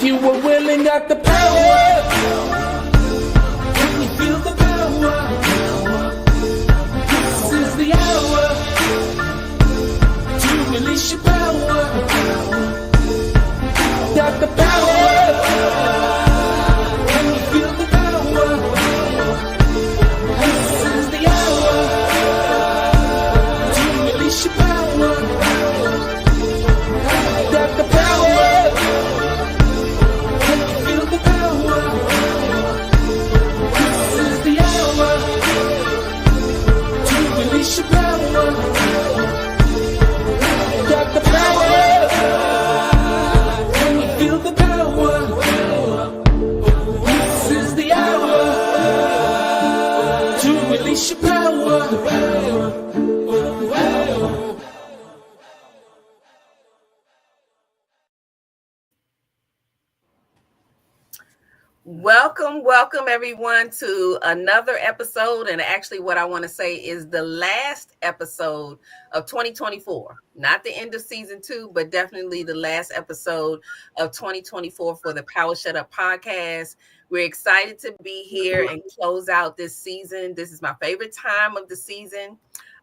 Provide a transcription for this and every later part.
you were willing, got the power. Can you feel the power? This is the hour to release your power. Got the power. Can you feel the power? This is the hour to release your power. Got the power. Can you feel the power? This is the hour to release your power. Got the power. Can you feel the power? This is the hour to release your power. Welcome everyone to another episode. And actually what I want to say is the last episode of 2024, not the end of season 2, but definitely the last episode of 2024 for the Power Shut Up podcast. We're excited to be here and close out this season. This is my favorite time of the season.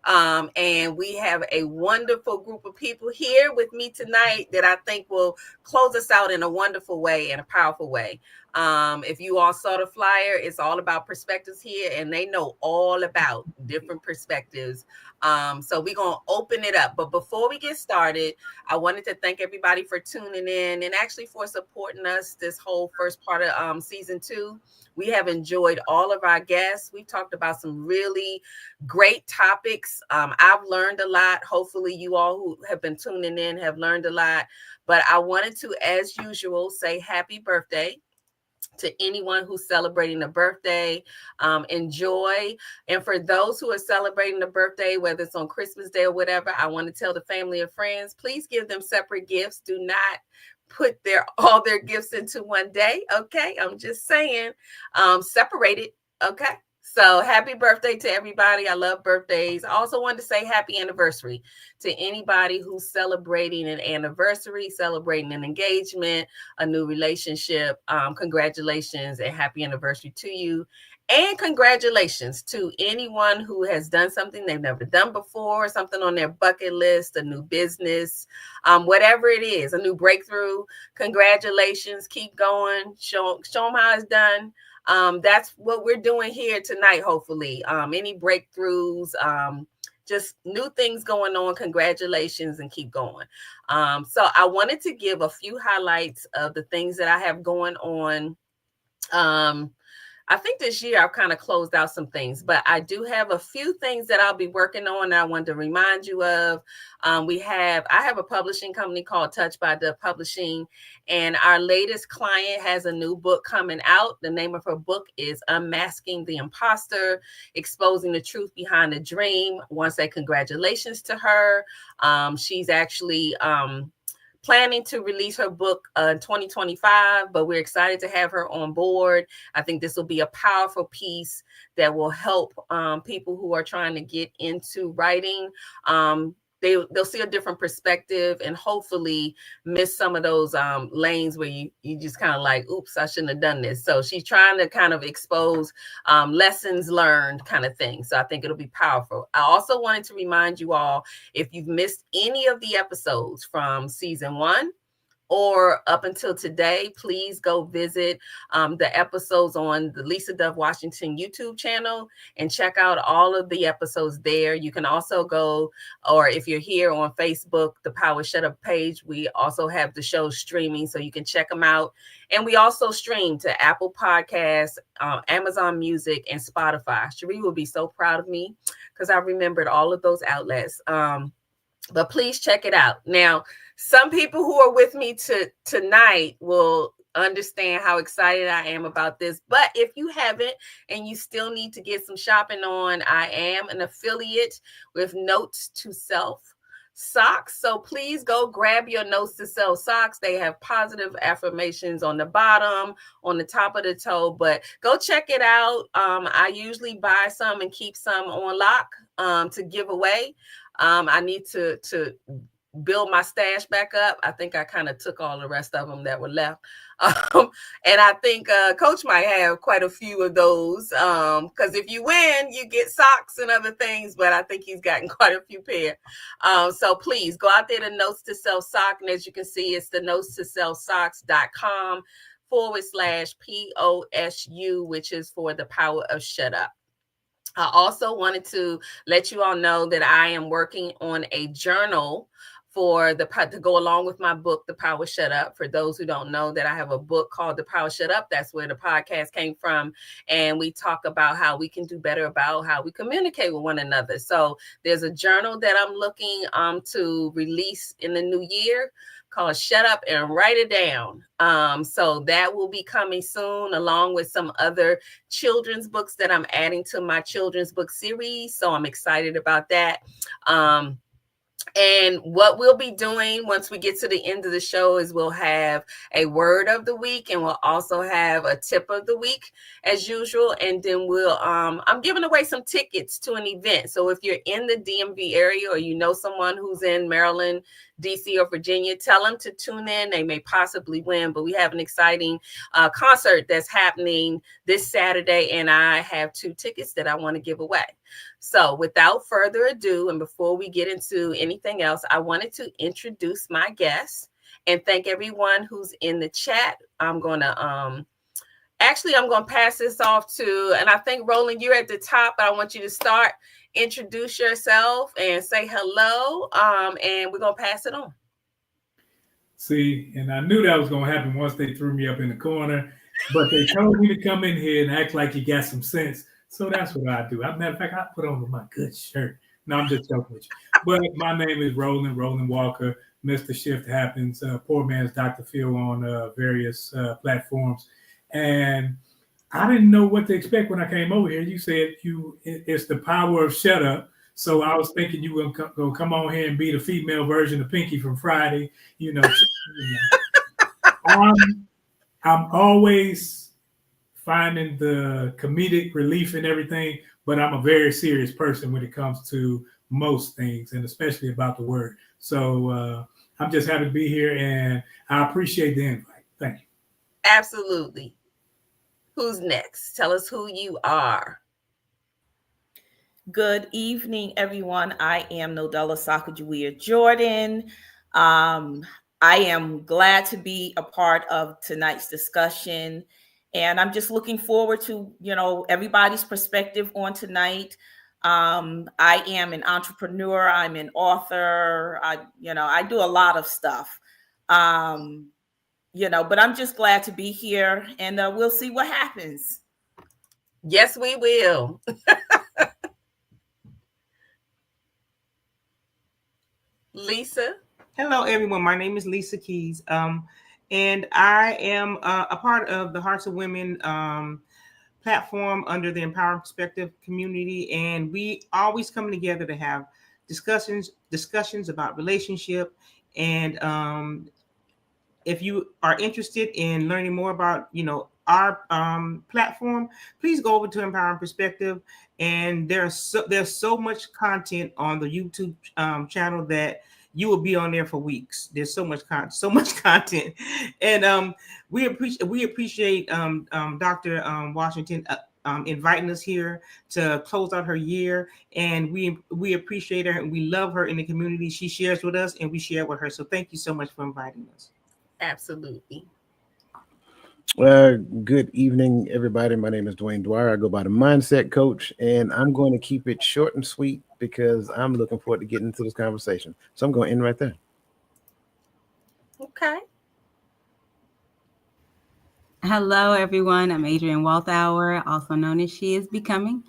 And we have a wonderful group of people here with me tonight that I think will close us out in a wonderful way and a powerful way. If you all saw the flyer, it's all about perspectives here, and they know all about different perspectives. So we're going to open it up. But before we get started, I wanted to thank everybody for tuning in and actually for supporting us this whole first part of season 2. We have enjoyed all of our guests. We talked about some really great topics. I've learned a lot. Hopefully you all who have been tuning in have learned a lot. But I wanted to, as usual, say happy birthday to anyone who's celebrating a birthday. Enjoy. And for those who are celebrating a birthday, whether it's on Christmas Day or whatever, I want to tell the family and friends, please give them separate gifts. Do not put all their gifts into one day. Okay. I'm just saying, separate it. Okay. So happy birthday to everybody. I love birthdays. I also wanted to say happy anniversary to anybody who's celebrating an anniversary, celebrating an engagement, a new relationship. Congratulations and happy anniversary to you. And congratulations to anyone who has done something they've never done before, something on their bucket list, a new business, whatever it is, a new breakthrough. Congratulations. Keep going. Show them how it's done. That's what we're doing here tonight, hopefully. Any breakthroughs, just new things going on. Congratulations and keep going. So I wanted to give a few highlights of the things that I have going on. I think this year I've kind of closed out some things, but I do have a few things that I'll be working on that I wanted to remind you of. I have a publishing company called Touch by Dove Publishing, and our latest client has a new book coming out. The name of her book is Unmasking the Imposter, Exposing the Truth Behind the Dream. I want to say congratulations to her. She's actually planning to release her book in 2025, but we're excited to have her on board. I think this will be a powerful piece that will help people who are trying to get into writing. They'll see a different perspective and hopefully miss some of those lanes where you just kind of like, oops, I shouldn't have done this. So she's trying to kind of expose lessons learned kind of thing. So I think it'll be powerful. I also wanted to remind you all, if you've missed any of the episodes from season 1 or up until today, please go visit the episodes on the Lisa Dove Washington YouTube channel and check out all of the episodes there. You can also go, or if you're here on Facebook, the Power Shut Up page, we also have the show streaming, so you can check them out. And we also stream to Apple Podcasts, Amazon Music, and Spotify. Cherie will be so proud of me because I remembered all of those outlets. But please check it out. Now, some people who are with me tonight will understand how excited I am about this. But if you haven't and you still need to get some shopping on, I am an affiliate with Notes to Self socks. So please go grab your Notes to Self socks. They have positive affirmations on the bottom, on the top of the toe, but go check it out. I usually buy some and keep some on lock to give away. I need to build my stash back up. I think I kind of took all the rest of them that were left. And I think Coach might have quite a few of those, because if you win, you get socks and other things, but I think he's gotten quite a few pair. So please go out there to Notes to Self Sock, and as you can see, it's the notestosellsocks.com/POSU, which is for the power of shut up. I also wanted to let you all know that I am working on a journal to go along with my book, The Power Shut Up. For those who don't know, that I have a book called The Power Shut Up. That's where the podcast came from. And we talk about how we can do better about how we communicate with one another. So there's a journal that I'm looking to release in the new year called Shut Up and Write It Down. So that will be coming soon, along with some other children's books that I'm adding to my children's book series. So I'm excited about that. And what we'll be doing once we get to the end of the show is we'll have a word of the week, and we'll also have a tip of the week as usual. And then I'm giving away some tickets to an event. So if you're in the DMV area, or you know someone who's in Maryland, DC, or Virginia, tell them to tune in. They may possibly win, but we have an exciting concert that's happening this Saturday, and I have 2 tickets that I want to give away. So without further ado, and before we get into anything else, I wanted to introduce my guests and thank everyone who's in the chat. I'm going to pass this off to, and I think Roland, you're at the top, but I want you to start, introduce yourself and say hello. And we're going to pass it on. See, and I knew that was going to happen once they threw me up in the corner, but they told me to come in here and act like you got some sense. So that's what I do. As a matter of fact, I put on my good shirt. No, I'm just joking with you. But my name is Roland Walker. Mr. Shift Happens. Poor man's Dr. Phil on various platforms. And I didn't know what to expect when I came over here. You said it's the power of shut up. So I was thinking you were going to come on here and be the female version of Pinky from Friday. I'm always finding the comedic relief in everything, but I'm a very serious person when it comes to most things, and especially about the word. So I'm just happy to be here, and I appreciate the invite. Thank you. Absolutely. Who's next? Tell us who you are. Good evening, everyone. I am Nodella Sacagawea Jordan. I am glad to be a part of tonight's discussion. And I'm just looking forward to, everybody's perspective on tonight. I am an entrepreneur. I'm an author. I do a lot of stuff, but I'm just glad to be here, and we'll see what happens. Yes, we will. Lisa. Hello, everyone. My name is Lisa Keys. And I am a part of the Hearts of Women platform under the Empowering Perspective community. And we always come together to have discussions about relationship. And if you are interested in learning more about, our platform, please go over to Empowering Perspective. And there's so much content on the YouTube channel that you will be on there for weeks. There's so much content, and we appreciate Dr. Washington inviting us here to close out her year, and we appreciate her and we love her in the community. She shares with us, and we share with her. So thank you so much for inviting us. Absolutely. Good evening, everybody. My name is Dwayne Dwyer. I go by the Mindset Coach, and I'm going to keep it short and sweet because I'm looking forward to getting into this conversation. So I'm going to end right there. Okay. Hello, everyone. I'm Adrienne Walthour, also known as She Is Becoming.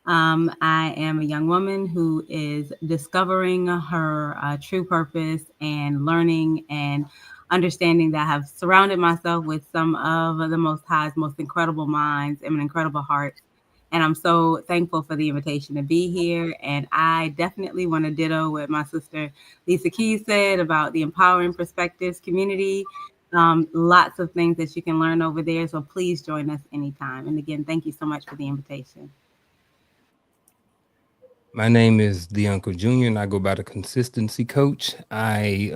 I am a young woman who is discovering her true purpose and learning and understanding that I have surrounded myself with some of the Most High's most incredible minds and incredible hearts. And I'm so thankful for the invitation to be here. And I definitely want to ditto what my sister Lisa Keys said about the Empowering Perspectives community. Lots of things that you can learn over there. So please join us anytime. And again, thank you so much for the invitation. My name is the Uncle Junior, and I go by the Consistency Coach. I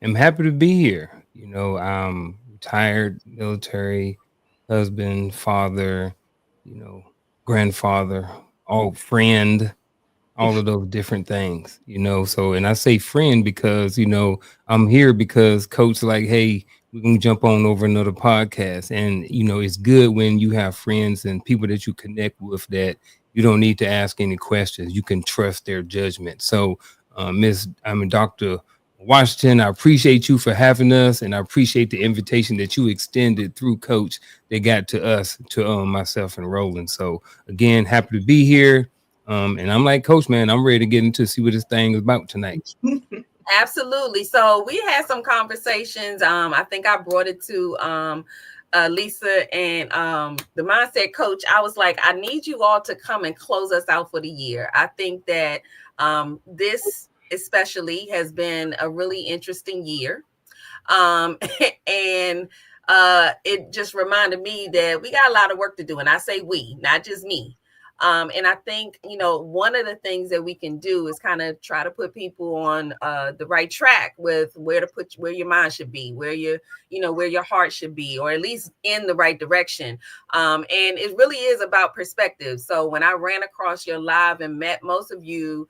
am happy to be here. You know, I'm retired military husband, father, you know, grandfather, all friend, all of those different things, you know. So, and I say friend because, you know, I'm here because coach like, hey, we can jump on over another podcast. And, you know, it's good when you have friends and people that you connect with that you don't need to ask any questions. You can trust their judgment. So, Dr. Washington, I appreciate you for having us, and I appreciate the invitation that you extended through Coach that got to us, to myself and Roland. So again, happy to be here. And I'm like, Coach, man, I'm ready to get into see what this thing is about tonight. Absolutely. So we had some conversations. I think I brought it to Lisa and the mindset coach. I was like, I need you all to come and close us out for the year. I think that this especially has been a really interesting year. And it just reminded me that we got a lot of work to do. And I say we, not just me. And I think, you know, one of the things that we can do is kind of try to put people on the right track with where your mind should be, where your heart should be, or at least in the right direction. And it really is about perspective. So when I ran across your live and met most of you,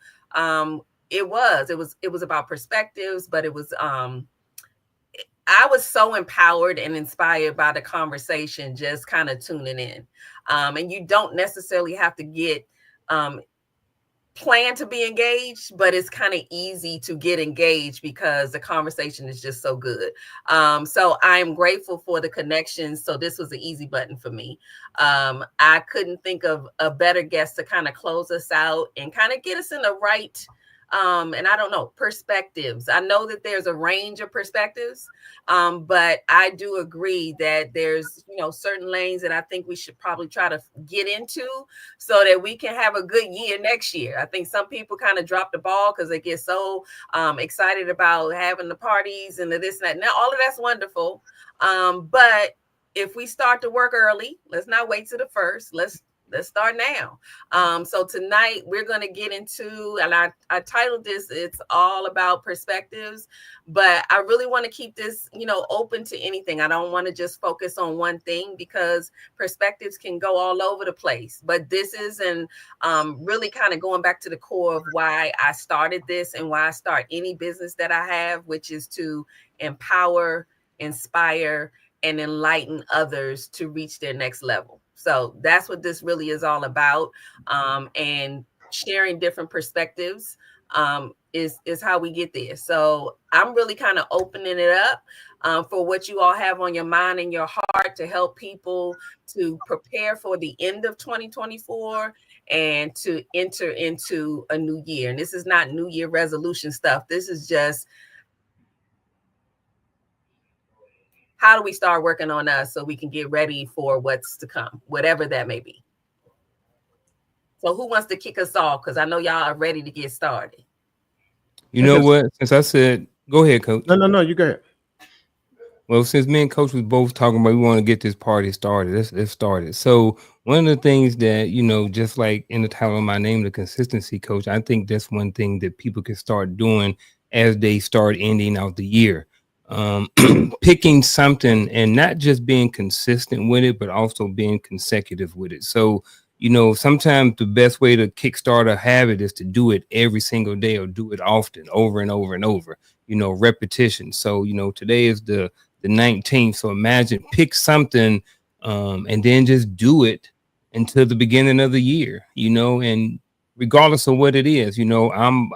it was about perspectives, but it was, I was so empowered and inspired by the conversation, just kind of tuning in. And you don't necessarily have to get plan to be engaged, but it's kind of easy to get engaged because the conversation is just so good. So I'm grateful for the connections. So this was an easy button for me. I couldn't think of a better guest to kind of close us out and kind of get us in the right and I don't know, perspectives. I know that there's a range of perspectives, but I do agree that there's, you know, certain lanes that I think we should probably try to get into so that we can have a good year next year. I think some people kind of drop the ball because they get so excited about having the parties and the this and that. Now, all of that's wonderful. But if we start to work early, let's not wait till the first. Let's start now. So tonight we're going to get into, and I titled this, it's all about perspectives, but I really want to keep this, you know, open to anything. I don't want to just focus on one thing because perspectives can go all over the place. But this is really kind of going back to the core of why I started this and why I start any business that I have, which is to empower, inspire, and enlighten others to reach their next level. So that's what this really is all about. And sharing different perspectives is how we get there. So I'm really kind of opening it up for what you all have on your mind and your heart to help people to prepare for the end of 2024 and to enter into a new year. And this is not New Year resolution stuff. This is just, how do we start working on us so we can get ready for what's to come, whatever that may be? So who wants to kick us off? Because I know y'all are ready to get started. You know what? Since I said, go ahead, Coach. No, you go ahead. Well, since me and Coach was both talking about we want to get this party started, let's start it. So one of the things that, you know, just like in the title of my name, the Consistency Coach, I think that's one thing that people can start doing as they start ending out the year. Picking something and not just being consistent with it, but also being consecutive with it. So, you know, sometimes the best way to kickstart a habit is to do it every single day or do it often, over and over and over, you know, repetition. So, you know, today is the 19th. So imagine, pick something and then just do it until the beginning of the year, you know, and regardless of what it is, you know, I'm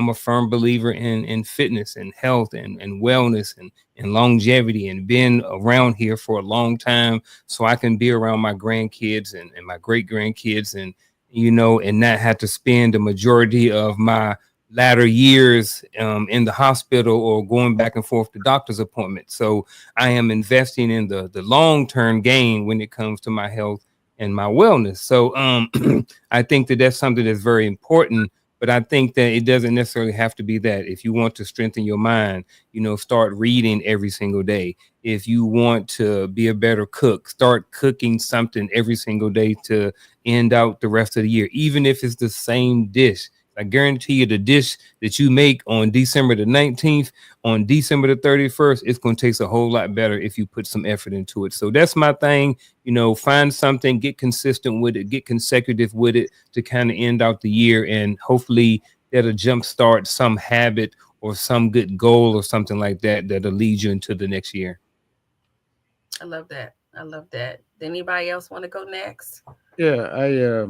a firm believer in fitness and health and wellness and longevity and been around here for a long time so I can be around my grandkids and my great grandkids and, you know, and not have to spend the majority of my latter years in the hospital or going back and forth to doctor's appointments. So I am investing in the long-term gain when it comes to my health and my wellness. So I think that that's something that's very important. But I think that it doesn't necessarily have to be that. If you want to strengthen your mind, start reading every single day. If you want to be a better cook, start cooking something every single day to end out the rest of the year, even if it's the same dish. I guarantee you the dish that you make on December the 19th, on December the 31st, it's going to taste a whole lot better if you put some effort into it. So that's my thing. Find something, get consistent with it, get consecutive with it to kind of end out the year. And hopefully that'll jumpstart some habit or some good goal or something like that that'll lead you into the next year. I love that. Anybody else want to go next? Yeah,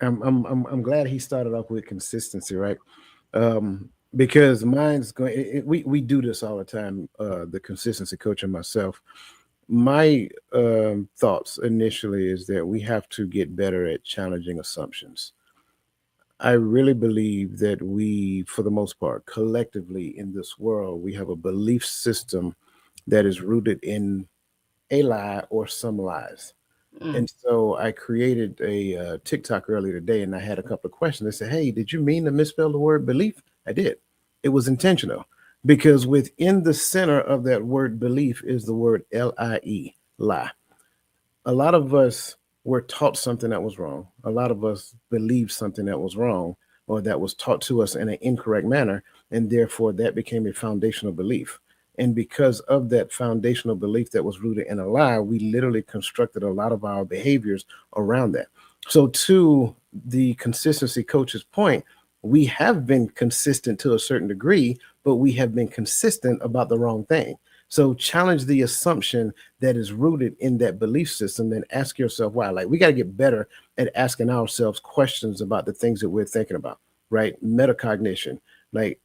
I'm glad he started off with consistency, right? Because mine's going. We do this all the time. The consistency coach and myself. My thoughts initially is that we have to get better at challenging assumptions. I really believe that we, for the most part, collectively in this world, we have a belief system that is rooted in a lie or some lies. And so I created a TikTok earlier today, and I had a couple of questions. I said, hey, did you mean to misspell the word belief? I did. It was intentional, because within the center of that word belief is the word L-I-E, lie. A lot of us were taught something that was wrong. A lot of us believed something that was wrong, or that was taught to us in an incorrect manner, and therefore that became a foundational belief. And because of that foundational belief that was rooted in a lie, we literally constructed a lot of our behaviors around that. So to the consistency coach's point, we have been consistent to a certain degree, but we have been consistent about the wrong thing. So challenge the assumption that is rooted in that belief system, and ask yourself why. Like, we got to get better at asking ourselves questions about the things that we're thinking about, right? Metacognition, like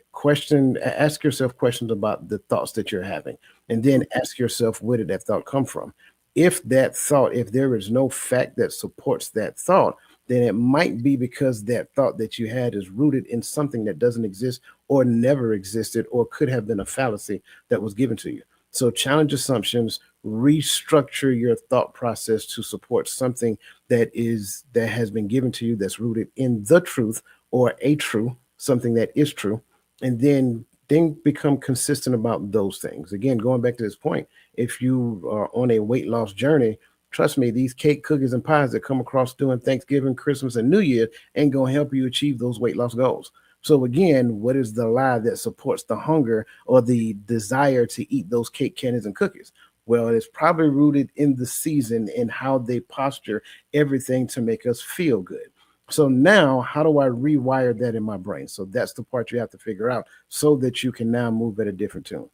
ask yourself questions about the thoughts that you're having, and then ask yourself, where did that thought come from? If there is no fact that supports that thought, then it might be because that thought that you had is rooted in something that doesn't exist, or never existed, or could have been a fallacy that was given to you. So challenge assumptions, restructure your thought process to support something that has been given to you, that's rooted in the truth, or something that is true. And then become consistent about those things. Again, going back to this point, if you are on a weight loss journey, trust me, these cake, cookies, and pies that come across during Thanksgiving, Christmas, and New Year ain't going to help you achieve those weight loss goals. So again, what is the lie that supports the hunger or the desire to eat those cake, candies, and cookies? Well, it's probably rooted in the season and how they posture everything to make us feel good. So now, how do I rewire that in my brain? So that's the part you have to figure out, so that you can now move at a different tune.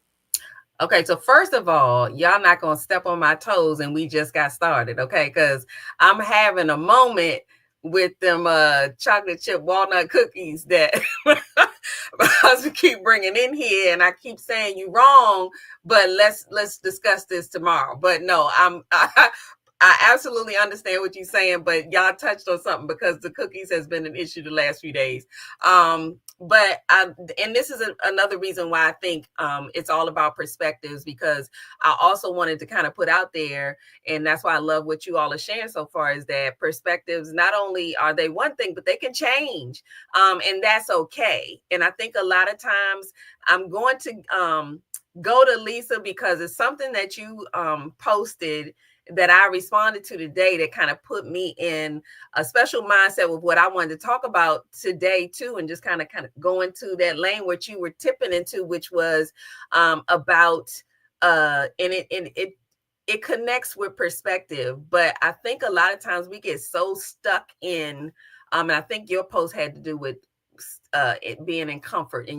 Okay, so first of all, y'all not going to step on my toes, and we just got started, okay? Because I'm having a moment with them chocolate chip walnut cookies that because we keep bringing in here, and I keep saying you wrong, but let's discuss this tomorrow. But no, I absolutely understand what you're saying, but y'all touched on something, because the cookies has been an issue the last few days. And this is another reason why I think it's all about perspectives, because I also wanted to kind of put out there, and that's why I love what you all are sharing so far, is that perspectives, not only are they one thing, but they can change, and that's okay. And I think a lot of times I'm going to go to Lisa, because it's something that you posted that I responded to today that kind of put me in a special mindset with what I wanted to talk about today too, and just kind of go into that lane which you were tipping into, which was about and it connects with perspective. But I think a lot of times we get so stuck in and I think your post had to do with it being in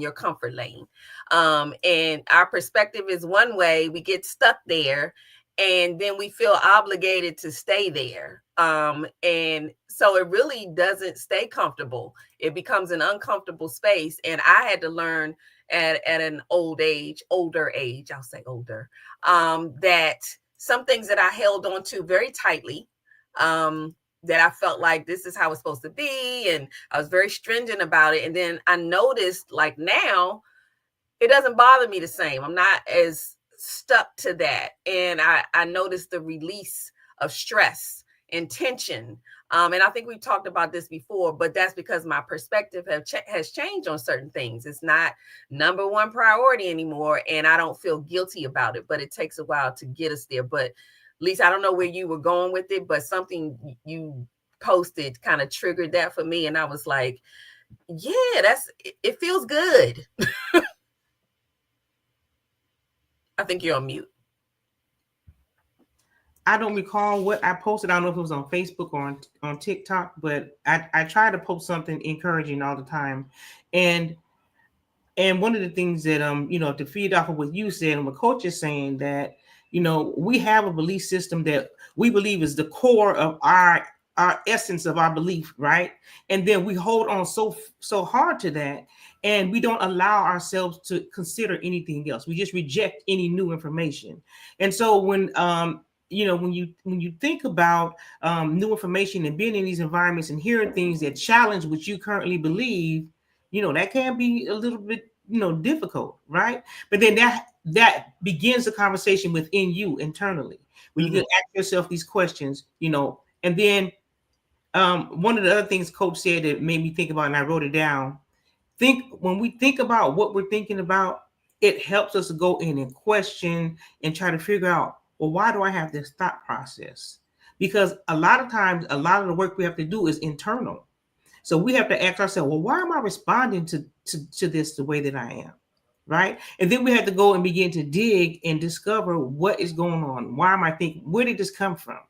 your comfort lane, and our perspective is one way. We get stuck there, and then we feel obligated to stay there. And so it really doesn't stay comfortable. It becomes an uncomfortable space. And I had to learn at an older age, that some things that I held on to very tightly, that I felt like this is how it's supposed to be. And I was very stringent about it. And then I noticed, like, now it doesn't bother me the same. I'm not as stuck to that. And I noticed the release of stress intention. And I think we've talked about this before, but that's because my perspective has changed on certain things. It's not number one priority anymore, and I don't feel guilty about it, but it takes a while to get us there. But Lisa, I don't know where you were going with it, but something you posted kind of triggered that for me. And I was like, yeah, it feels good. I think you're on mute. I don't recall what I posted. I don't know if it was on Facebook or on TikTok, but I try to post something encouraging all the time. And one of the things that to feed off of what you said and what Coach is saying, that we have a belief system that we believe is the core of our essence of our belief, right? And then we hold on so hard to that, and we don't allow ourselves to consider anything else. We just reject any new information. And so when when you think about new information and being in these environments and hearing things that challenge what you currently believe, that can be a little bit, difficult, right? But then that begins the conversation within you internally, when you can ask yourself these questions, and then one of the other things Coach said that made me think about, and I wrote it down, when we think about what we're thinking about, it helps us to go in and question and try to figure out, well, why do I have this thought process? Because a lot of times, a lot of the work we have to do is internal. So we have to ask ourselves, well, why am I responding to this the way that I am? Right? And then we have to go and begin to dig and discover what is going on. Why am I thinking? Where did this come from?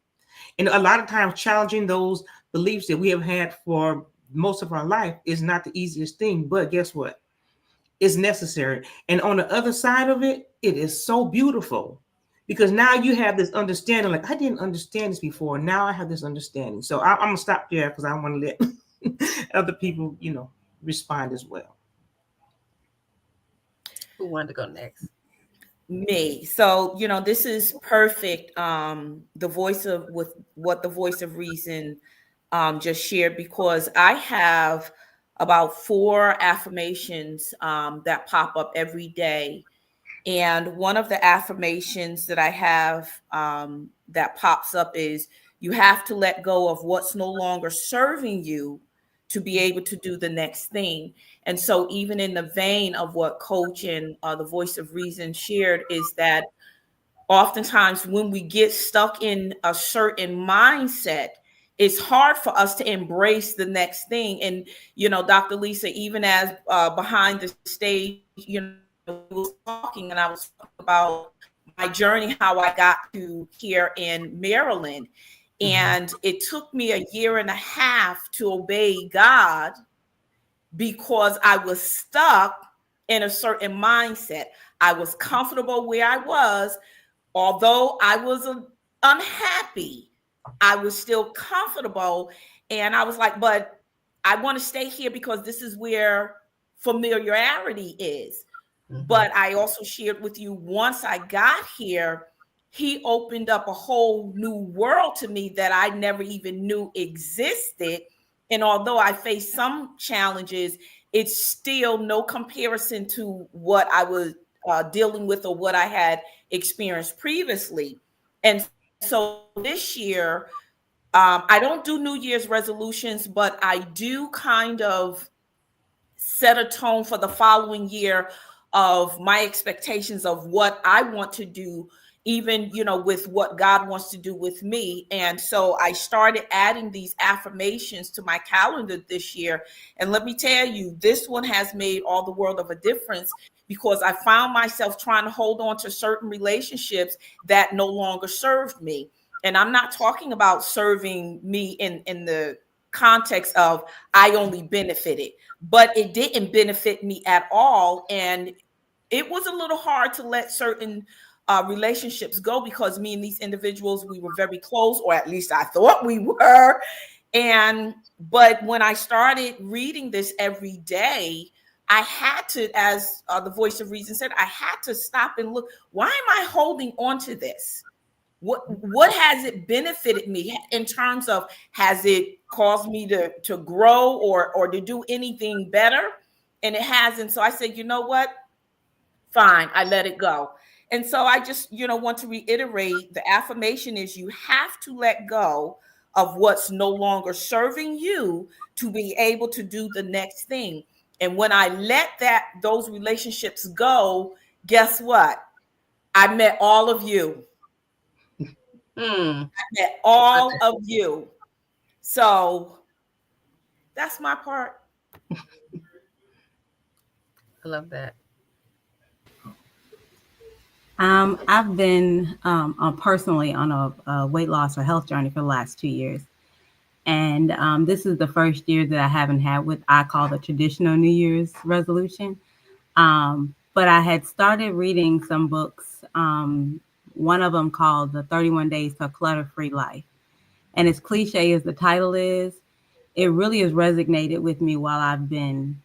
And a lot of times challenging those beliefs that we have had for most of our life is not the easiest thing, but guess what? It's necessary. And on the other side of it, it is so beautiful, because now you have this understanding, like, I didn't understand this before. Now I have this understanding. So I'm going to stop there because I want to let other people, respond as well. Who wanted to go next? Me. So, this is perfect. The voice of reason just shared, because I have about 4 affirmations that pop up every day. And one of the affirmations that I have that pops up is, you have to let go of what's no longer serving you to be able to do the next thing. And so even in the vein of what Coach and the Voice of Reason shared, is that oftentimes when we get stuck in a certain mindset, it's hard for us to embrace the next thing. And, Dr. Lisa, even as behind the stage, was talking, and I was talking about my journey, how I got to here in Maryland. And it took me a year and a half to obey God, because I was stuck in a certain mindset. I was comfortable where I was. Although I was unhappy, I was still comfortable. And I was like, but I want to stay here because this is where familiarity is. But I also shared with you, once I got here, he opened up a whole new world to me that I never even knew existed. And although I faced some challenges, it's still no comparison to what I was dealing with or what I had experienced previously. And so this year, I don't do New Year's resolutions, but I do kind of set a tone for the following year of my expectations of what I want to do, even, with what God wants to do with me. And so I started adding these affirmations to my calendar this year. And let me tell you, this one has made all the world of a difference, because I found myself trying to hold on to certain relationships that no longer served me. And I'm not talking about serving me in the context of I only benefited, but it didn't benefit me at all. And it was a little hard to let certain relationships go, because me and these individuals, we were very close, or at least I thought we were. But when I started reading this every day, I had to, as the Voice of Reason said, I had to stop and look, why am I holding on to this? What has it benefited me in terms of, has it caused me to grow or to do anything better? And it hasn't. So I said, you know what? Fine, I let it go. And so I just, want to reiterate, the affirmation is, you have to let go of what's no longer serving you to be able to do the next thing. And when I let those relationships go, guess what? I met all of you. I met all of you. So that's my part. I love that. I've been personally on a weight loss or health journey for the last 2 years. And this is the first year that I haven't had what I call the traditional New Year's resolution. But I had started reading some books, one of them called The 31 Days to a Clutter-Free Life. And as cliche as the title is, it really has resonated with me while I've been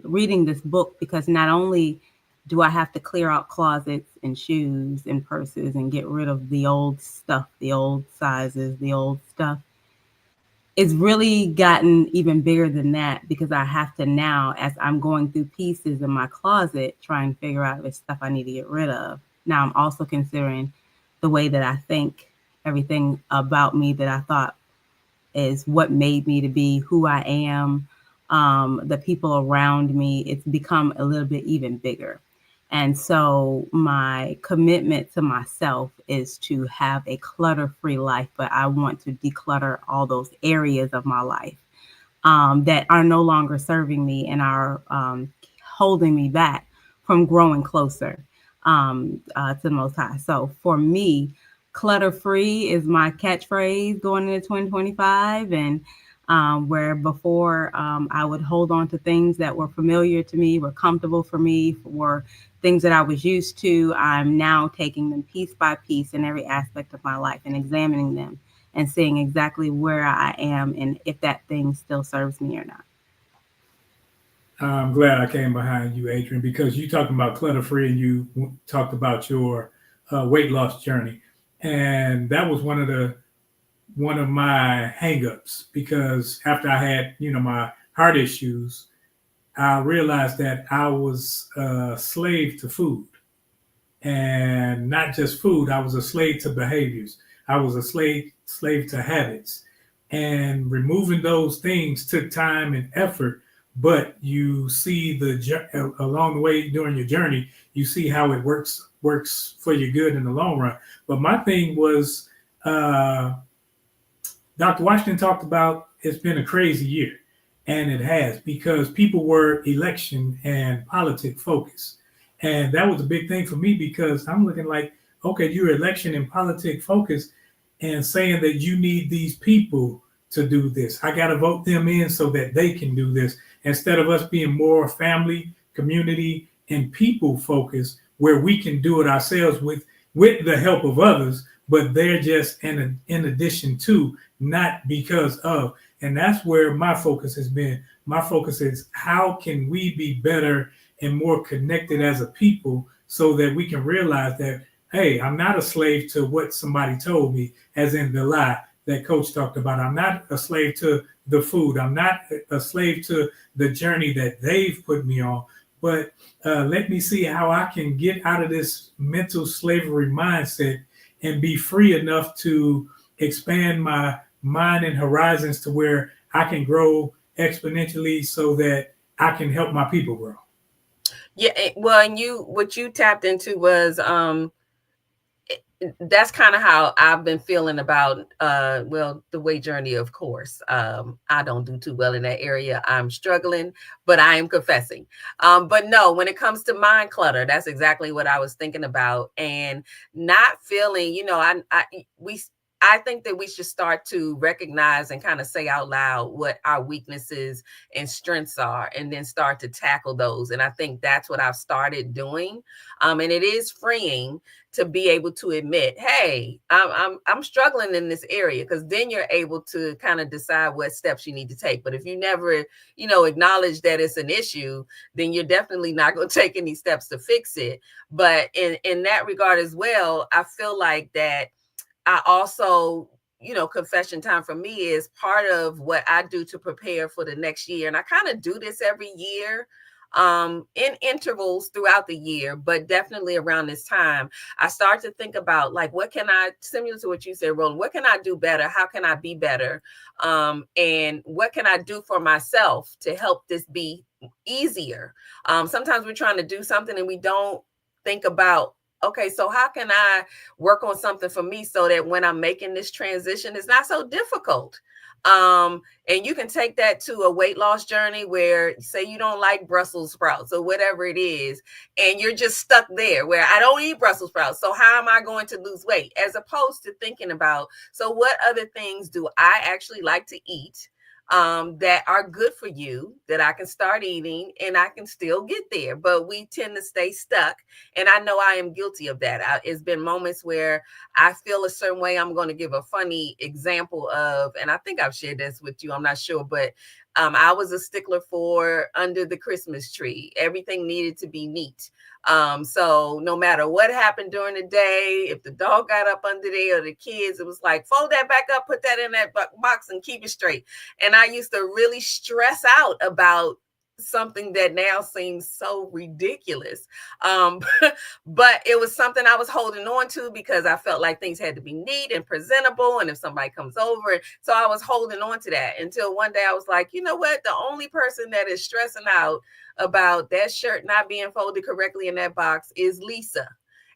reading this book, because not only do I have to clear out closets and shoes and purses and get rid of the old stuff, the old sizes, the old stuff, it's really gotten even bigger than that, because I have to now, as I'm going through pieces in my closet, try and figure out if it's stuff I need to get rid of. Now I'm also considering the way that I think, everything about me that I thought is what made me to be who I am, the people around me. It's become a little bit even bigger. And so my commitment to myself is to have a clutter-free life, but I want to declutter all those areas of my life that are no longer serving me and are holding me back from growing closer to the Most High. So for me, clutter-free is my catchphrase going into 2025. And where before I would hold on to things that were familiar to me, were comfortable for me, were things that I was used to, I'm now taking them piece by piece in every aspect of my life and examining them and seeing exactly where I am and if that thing still serves me or not. I'm glad I came behind you, Adrian, because you talking about clutter-free and you talked about your weight loss journey. And that was one of my hangups, because after I had, my heart issues, I realized that I was a slave to food, and not just food. I was a slave to behaviors. I was a slave to habits, and removing those things took time and effort. But you see along the way during your journey, you see how it works for your good in the long run. But my thing was, Dr. Washington talked about, it's been a crazy year. And it has, because people were election and politic focused. And that was a big thing for me, because I'm looking like, okay, you're election and politic focused and saying that you need these people to do this. I got to vote them in so that they can do this, instead of us being more family, community, and people focused, where we can do it ourselves with the help of others, but they're just in addition to, not because of. And that's where my focus has been. My focus is, how can we be better and more connected as a people, so that we can realize that, hey, I'm not a slave to what somebody told me, as in the lie that Coach talked about. I'm not a slave to the food. I'm not a slave to the journey that they've put me on. But let me see how I can get out of this mental slavery mindset and be free enough to expand my mind and horizons to where I can grow exponentially, so that I can help my people grow. Yeah, well, and what you tapped into was that's kind of how I've been feeling about the weight journey. Of course, I don't do too well in that area. I'm struggling, but I am confessing. But no, when it comes to mind clutter, that's exactly what I was thinking about, and not feeling, I think that we should start to recognize and kind of say out loud what our weaknesses and strengths are, and then start to tackle those. And I think that's what I've started doing. And it is freeing to be able to admit, hey, I'm struggling in this area, because then you're able to kind of decide what steps you need to take. But if you never, acknowledge that it's an issue, then you're definitely not going to take any steps to fix it. But in that regard as well, I feel like that I also, confession time for me is part of what I do to prepare for the next year. And I kind of do this every year. in intervals throughout the year, but definitely around this time, I start to think about like, what can I, similar to what you said, Roland, what can I do better? How can I be better? And what can I do for myself to help this be easier? Sometimes we're trying to do something and we don't think about, okay, so how can I work on something for me so that when I'm making this transition, it's not so difficult? And you can take that to a weight loss journey where, say, you don't like Brussels sprouts or whatever it is, and you're just stuck there where I don't eat Brussels sprouts. So how am I going to lose weight? As opposed to thinking about, so what other things do I actually like to eat that are good for you that I can start eating and I can still get there? But we tend to stay stuck. And I know I am guilty of that. It's been moments where I feel a certain way. I'm going to give a funny example of, and I think I've shared this with you, I'm not sure, but I was a stickler for under the Christmas tree. Everything needed to be neat. So no matter what happened during the day, if the dog got up under there or the kids, it was like, fold that back up, put that in that box and keep it straight. And I used to really stress out about something that now seems so ridiculous. But it was something I was holding on to because I felt like things had to be neat and presentable. And if somebody comes over, so I was holding on to that until one day I was like, you know what? The only person that is stressing out about that shirt not being folded correctly in that box is Lisa.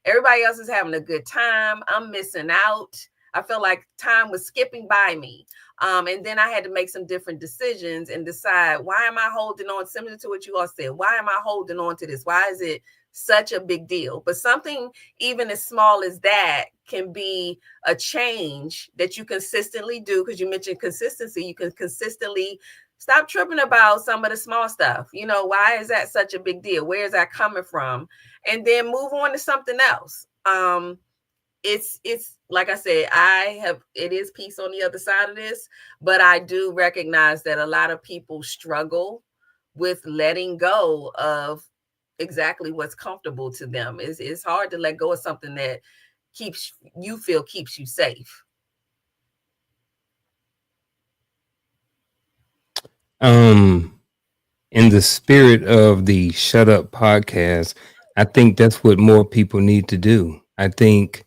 Everybody else is having a good time. I'm missing out. I felt like time was skipping by me. And then I had to make some different decisions and decide, why am I holding on? Similar to what you all said, why am I holding on to this? Why is it such a big deal? But something even as small as that can be a change that you consistently do, because you mentioned consistency. You can consistently stop tripping about some of the small stuff. You know, why is that such a big deal? Where is that coming from? And then move on to something else. It's like I said, it is peace on the other side of this, but I do recognize that a lot of people struggle with letting go of exactly what's comfortable to them. It's hard to let go of something that keeps you safe. In the spirit of the Shut Up podcast, I think that's what more people need to do. I think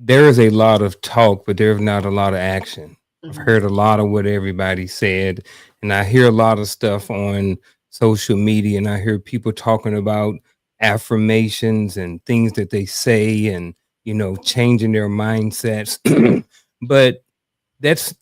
there is a lot of talk, but there's not a lot of action. I've heard a lot of what everybody said, and I hear a lot of stuff on social media, and I hear people talking about affirmations and things that they say and, you know, changing their mindsets. But that's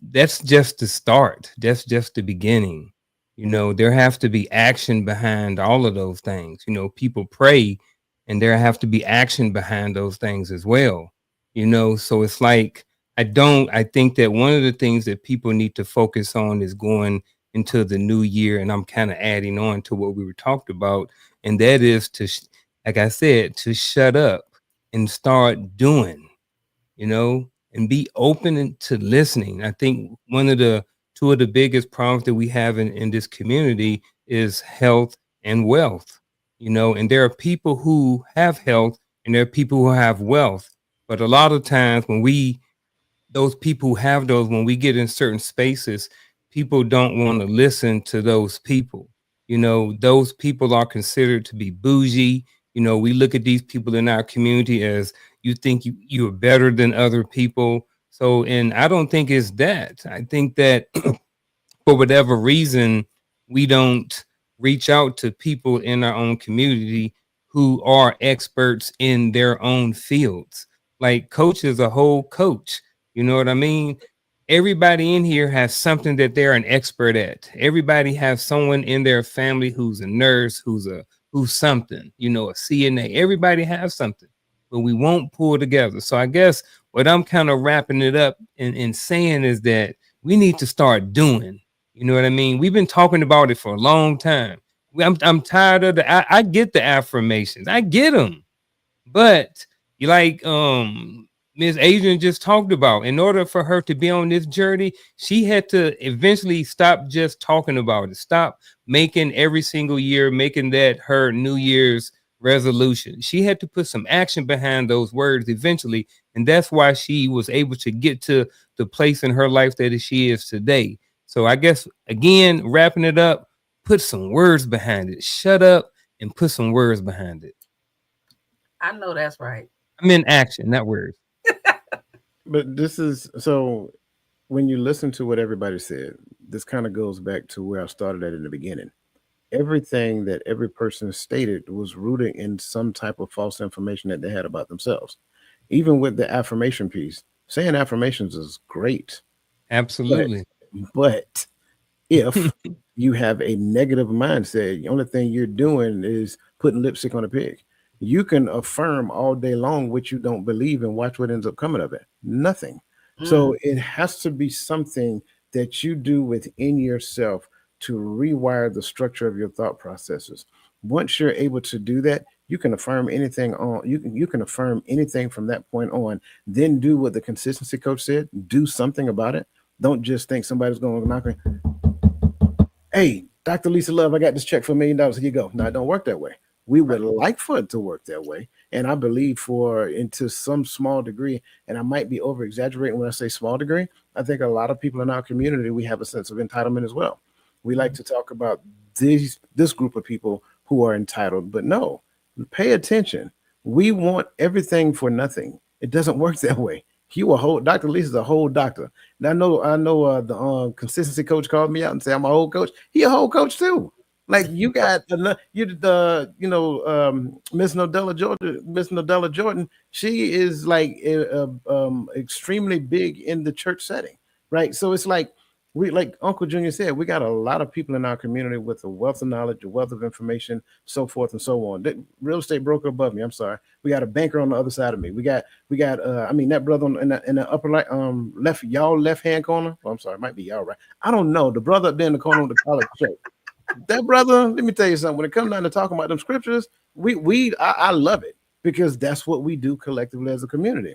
just the start. That's just the beginning. You know, there has to be action behind all of those things. You know, people pray and there have to be action behind those things as well. You know, so it's like, I think that one of the things that people need to focus on is going into the new year. And I'm kind of adding on to what we were talked about. And that is to, like I said, to shut up and start doing, you know, and be open to listening. I think two of the biggest problems that we have in this community is health and wealth, you know, and there are people who have health and there are people who have wealth. But a lot of times when those people who have those, when we get in certain spaces, people don't want to listen to those people. You know, those people are considered to be bougie. You know, we look at these people in our community as you think you're better than other people. So, and I don't think it's that. I think that for whatever reason, we don't reach out to people in our own community who are experts in their own fields. Like Coach is a whole coach. You know what I mean? Everybody in here has something that they're an expert at. Everybody has someone in their family who's a nurse, who's something, you know, a CNA. Everybody has something, but we won't pull together. So I guess what I'm kind of wrapping it up and saying is that we need to start doing. You know what I mean? We've been talking about it for a long time. I'm tired of I get the affirmations. I get them. But you like Ms. Adrian just talked about, in order for her to be on this journey, she had to eventually stop just talking about it. Stop making every single year, making that her New Year's resolution. She had to put some action behind those words eventually. And that's why she was able to get to the place in her life that she is today. So I guess, again, wrapping it up, put some words behind it. Shut up and put some words behind it. I know that's right. I mean action, not words. But this is so when you listen to what everybody said, this kind of goes back to where I started at in the beginning. Everything that every person stated was rooted in some type of false information that they had about themselves. Even with the affirmation piece, saying affirmations is great. Absolutely. But if you have a negative mindset, the only thing you're doing is putting lipstick on a pig. You can affirm all day long what you don't believe and watch what ends up coming of it. Nothing. So it has to be something that you do within yourself to rewire the structure of your thought processes. Once you're able to do that, you can affirm anything on you can affirm anything from that point on. Then do what the consistency coach said. Do something about it. Don't just think somebody's going to knock on. Hey, Dr. Lisa Love, I got this check for $1 million. Here you go. No, it don't work that way. We would like for it to work that way. And I believe into some small degree, and I might be over exaggerating when I say small degree, I think a lot of people in our community, we have a sense of entitlement as well. We like to talk about this group of people who are entitled, but no, pay attention. We want everything for nothing. It doesn't work that way. Dr. Lisa's a whole doctor. And I know the consistency coach called me out and said I'm a whole coach. He a whole coach too. Like you got Miss Nodella Jordan. She is like extremely big in the church setting, right? So it's like Uncle Junior said, we got a lot of people in our community with a wealth of knowledge, a wealth of information, so forth and so on. The real estate broker above me. I'm sorry. We got a banker on the other side of me. We got that brother in the upper left hand corner. Oh, I'm sorry, it might be y'all right. I don't know. The brother up there in the corner with the college shirt. That brother, let me tell you something. When it comes down to talking about them scriptures, I love it because that's what we do collectively as a community.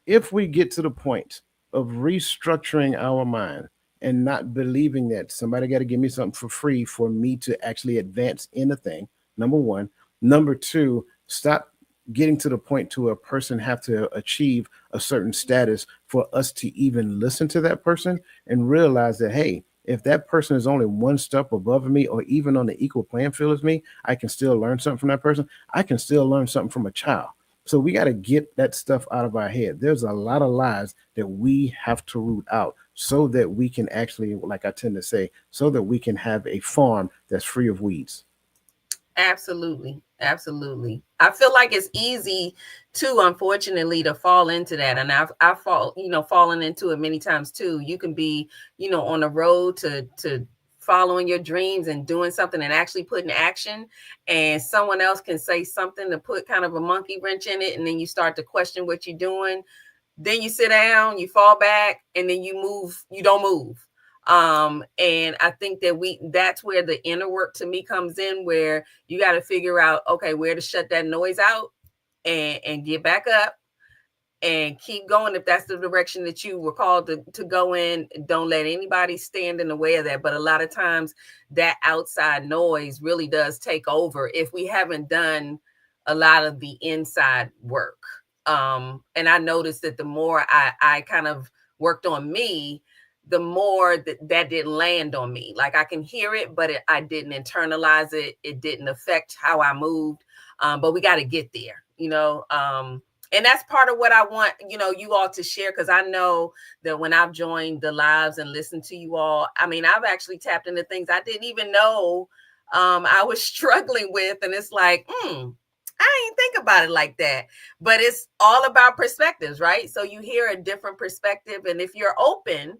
If we get to the point of restructuring our mind and not believing that somebody got to give me something for free for me to actually advance in a thing, number one. Number two, stop getting to the point to a person have to achieve a certain status for us to even listen to that person and realize that, hey, if that person is only one step above me or even on the equal playing field as me, I can still learn something from that person. I can still learn something from a child. So we got to get that stuff out of our head. There's a lot of lies that we have to root out so that we can actually, like I tend to say, so that we can have a farm that's free of weeds. Absolutely. Absolutely. I feel like it's easy to, unfortunately, to fall into that. And I've fallen into it many times too. You can be, on the road to following your dreams and doing something and actually putting action, and someone else can say something to put kind of a monkey wrench in it. And then you start to question what you're doing. Then you sit down, you fall back, and then you don't move. And I think that's where the inner work to me comes in, where you got to figure out, okay, where to shut that noise out and get back up and keep going. If that's the direction that you were called to go in, don't let anybody stand in the way of that. But a lot of times that outside noise really does take over if we haven't done a lot of the inside work. And I noticed that the more I kind of worked on me, the more that didn't land on me. Like I can hear it, but I didn't internalize it. It didn't affect how I moved. But we got to get there, and that's part of what I want, you all to share, because I know that when I've joined the lives and listened to you all, I've actually tapped into things I didn't even know I was struggling with. And it's like, I didn't think about it like that. But it's all about perspectives, right? So you hear a different perspective. And if you're open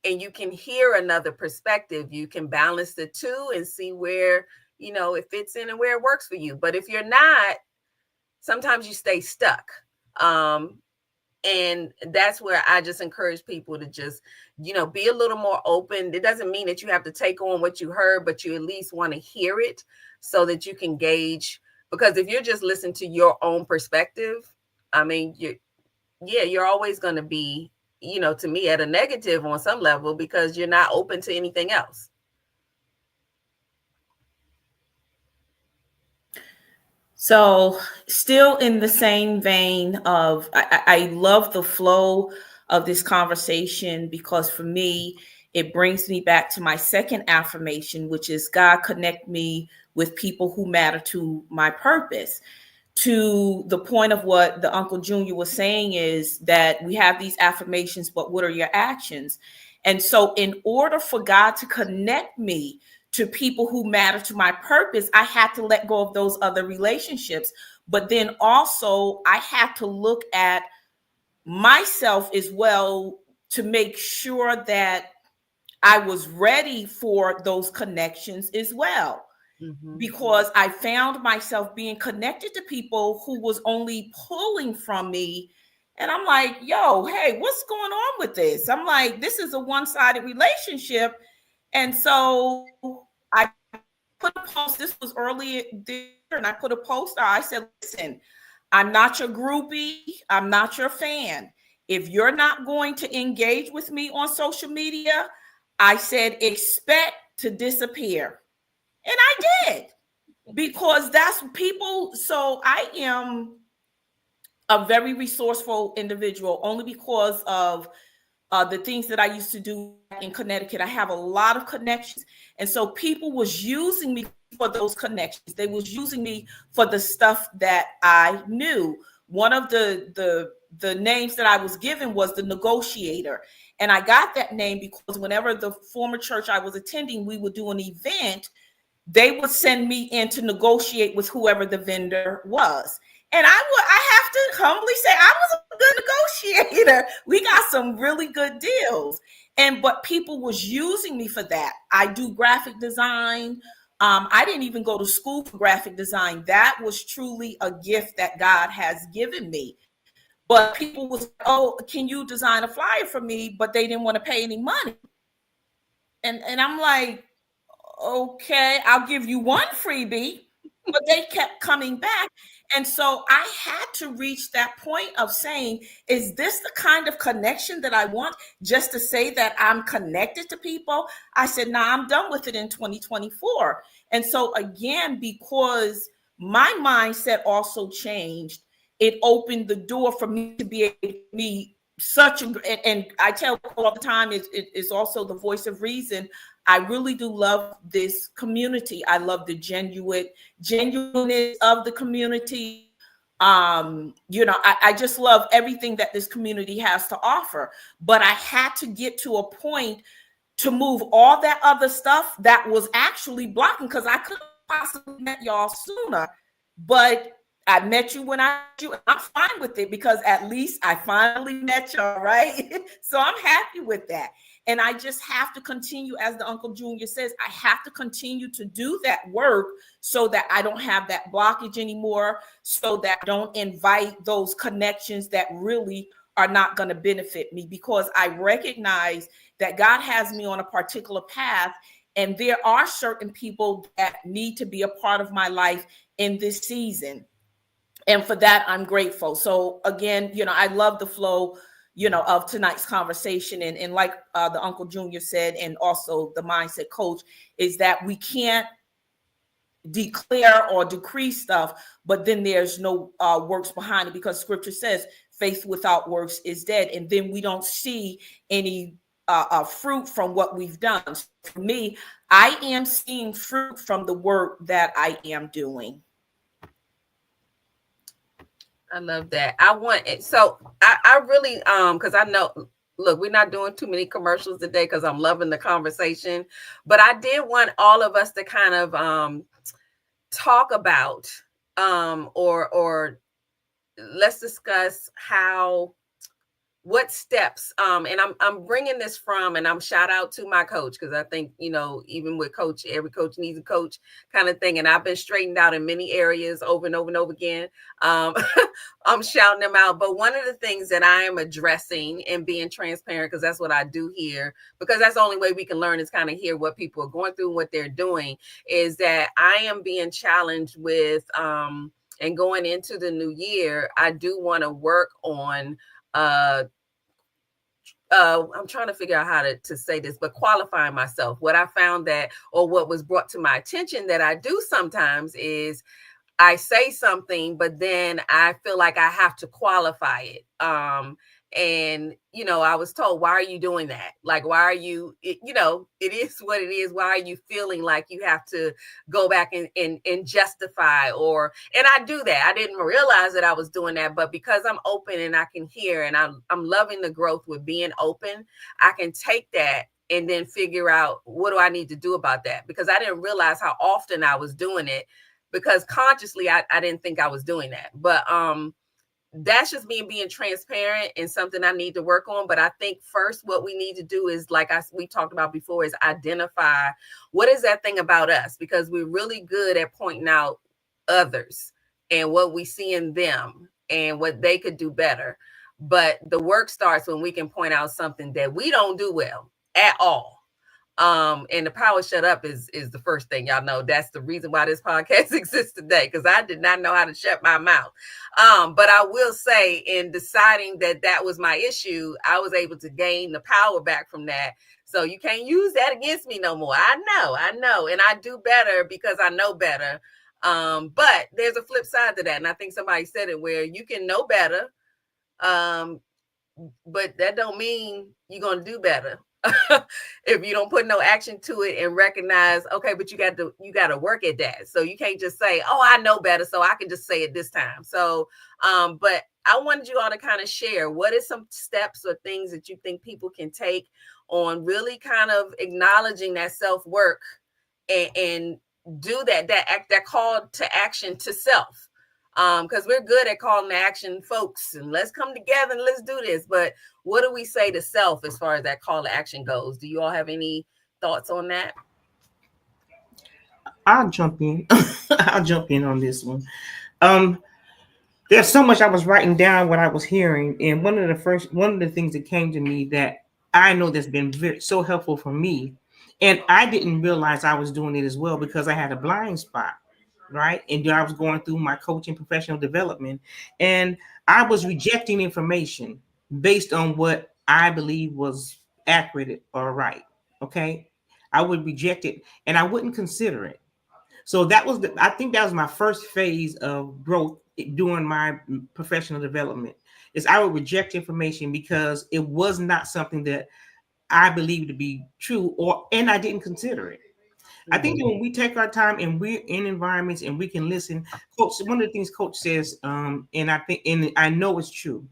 and you can hear another perspective, you can balance the two and see where, it fits in and where it works for you. But if you're not, sometimes you stay stuck. And that's where I just encourage people to just, be a little more open. It doesn't mean that you have to take on what you heard, but you at least want to hear it so that you can gauge. Because if you're just listening to your own perspective, you're always going to be, to me, at a negative on some level, because you're not open to anything else. So still in the same vein of, I love the flow of this conversation, because for me, it brings me back to my second affirmation, which is God connect me with people who matter to my purpose. To the point of what the Uncle Junior was saying is that we have these affirmations, but what are your actions? And so in order for God to connect me to people who matter to my purpose, I had to let go of those other relationships. But then also I had to look at myself as well to make sure that I was ready for those connections as well. Mhm. Because I found myself being connected to people who was only pulling from me. And I'm like, yo, hey, what's going on with this? I'm like, this is a one-sided relationship. And so I put a post, this was earlier this year, and I put a post out. I said, listen, I'm not your groupie. I'm not your fan. If you're not going to engage with me on social media, I said, expect to disappear. And I did, because that's people. So I am a very resourceful individual only because of the things that I used to do in Connecticut. I have a lot of connections. And so people was using me for those connections. They was using me for the stuff that I knew. One of the names that I was given was the negotiator. And I got that name because whenever the former church I was attending, we would do an event, they would send me in to negotiate with whoever the vendor was. And I have to humbly say, I was a good negotiator. We got some really good deals. But people was using me for that. I do graphic design. I didn't even go to school for graphic design. That was truly a gift that God has given me. But people was, oh, can you design a flyer for me? But they didn't want to pay any money. And I'm like, okay, I'll give you one freebie. But they kept coming back. And so I had to reach that point of saying, is this the kind of connection that I want, just to say that I'm connected to people? I said, nah, I'm done with it in 2024. And so again, because my mindset also changed, it opened the door for me to be able to meet such a, and I tell people all the time, it is also the voice of reason. I really do love this community. I love the genuineness of the community. I just love everything that this community has to offer. But I had to get to a point to move all that other stuff that was actually blocking, because I could have possibly met y'all sooner. But I met you when I met you. I'm fine with it, because at least I finally met y'all, right? So I'm happy with that. And I just have to continue, as the Uncle Junior says, I have to continue to do that work so that I don't have that blockage anymore, so that I don't invite those connections that really are not going to benefit me, because I recognize that God has me on a particular path, and there are certain people that need to be a part of my life in this season. And for that, I'm grateful. So again, I love the flow of tonight's conversation. And like the Uncle Junior said, and also the mindset coach, is that we can't declare or decree stuff, but then there's no works behind it, because scripture says faith without works is dead. And then we don't see any fruit from what we've done. So for me, I am seeing fruit from the work that I am doing. I love that. I want it. So I really, because I know, look, we're not doing too many commercials today because I'm loving the conversation, but I did want all of us to kind of talk about, or let's discuss what steps, and I'm bringing this from, and I'm shout out to my coach, because I think, even with coach, every coach needs a coach kind of thing. And I've been straightened out in many areas over and over and over again. I'm shouting them out. But one of the things that I am addressing and being transparent, because that's what I do here, because that's the only way we can learn, is kind of hear what people are going through and what they're doing, is that I am being challenged with, and going into the new year, I do want to work on, I'm trying to figure out how to say this, but qualifying myself. What I found that, or what was brought to my attention that I do sometimes, is I say something, but then I feel like I have to qualify it. And, I was told, why are you doing that? Like, why are you, it is what it is. Why are you feeling like you have to go back and justify and I do that. I didn't realize that I was doing that, but because I'm open and I can hear, and I'm loving the growth with being open, I can take that and then figure out, what do I need to do about that? Because I didn't realize how often I was doing it, because consciously I didn't think I was doing that. But that's just me being transparent, and something I need to work on. But I think first what we need to do is, like we talked about before, is identify what is that thing about us, because we're really good at pointing out others and what we see in them and what they could do better. But the work starts when we can point out something that we don't do well at all. And the power shut up is the first thing. Y'all know that's the reason why this podcast exists today, because I did not know how to shut my mouth. But I will say, in deciding that was my issue, I was able to gain the power back from that. So you can't use that against me no more. I know, and I do better because I know better. But there's a flip side to that, and I think somebody said it, where you can know better, but that don't mean you're gonna do better. If you don't put no action to it and recognize, okay, but you got to work at that. So you can't just say, oh, I know better, so I can just say it this time. So, but I wanted you all to kind of share, what is some steps or things that you think people can take on really kind of acknowledging that self-work and do that call to action to self. Because we're good at calling to action, folks, and let's come together and let's do this. But what do we say to self as far as that call to action goes? Do you all have any thoughts on that? I'll jump in. I'll jump in on this one. There's so much I was writing down what I was hearing, and one of the things that came to me that I know that's been so helpful for me, and I didn't realize I was doing it as well, because I had a blind spot. Right. And I was going through my coaching professional development, and I was rejecting information based on what I believe was accurate or right. Okay. I would reject it and I wouldn't consider it. So I think that was my first phase of growth during my professional development, is I would reject information because it was not something that I believed to be true, and I didn't consider it. I think that when we take our time and we're in environments and we can listen, Coach, one of the things Coach says, and I know it's true.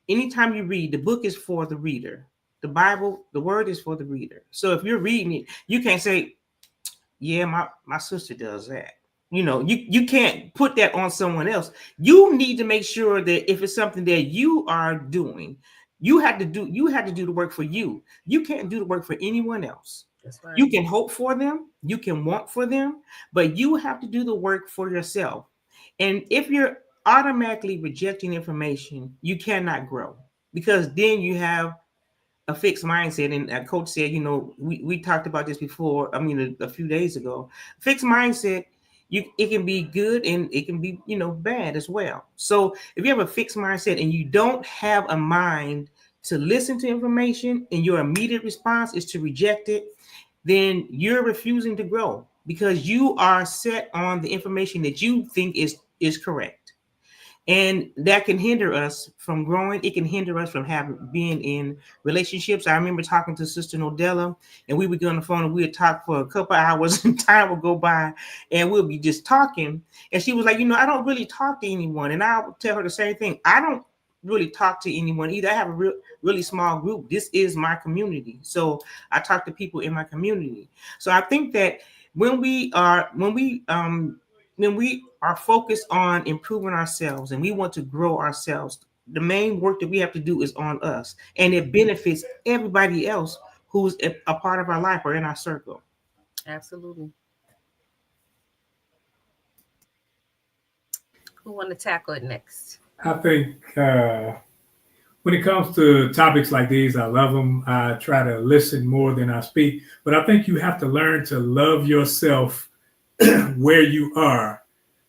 Anytime you read, the book is for the reader. The Bible, the word is for the reader. So if you're reading it, you can't say, yeah, my sister does that. You can't put that on someone else. You need to make sure that if it's something that you are doing, you have to do the work for you. You can't do the work for anyone else. That's right. You can hope for them, you can want for them, but you have to do the work for yourself. And if you're automatically rejecting information, you cannot grow, because then you have a fixed mindset. And a coach said, we talked about this before. I mean, a few days ago. Fixed mindset, it can be good and it can be, bad as well. So if you have a fixed mindset and you don't have a mind to listen to information, and your immediate response is to reject it, then you're refusing to grow, because you are set on the information that you think is correct. And that can hinder us from growing. It can hinder us from being in relationships. I remember talking to Sister Nodella, and we would get on the phone and we would talk for a couple hours, and time would go by and we'll be just talking. And she was like, I don't really talk to anyone. And I would tell her the same thing. I don't really talk to anyone either. I have a really small group. This is my community. So I talk to people in my community. So I think that when we are focused on improving ourselves and we want to grow ourselves, the main work that we have to do is on us, and it benefits everybody else who's a part of our life or in our circle. Absolutely. Who want to tackle it next? I think when it comes to topics like these, I love them. I try to listen more than I speak, but I think you have to learn to love yourself where you are,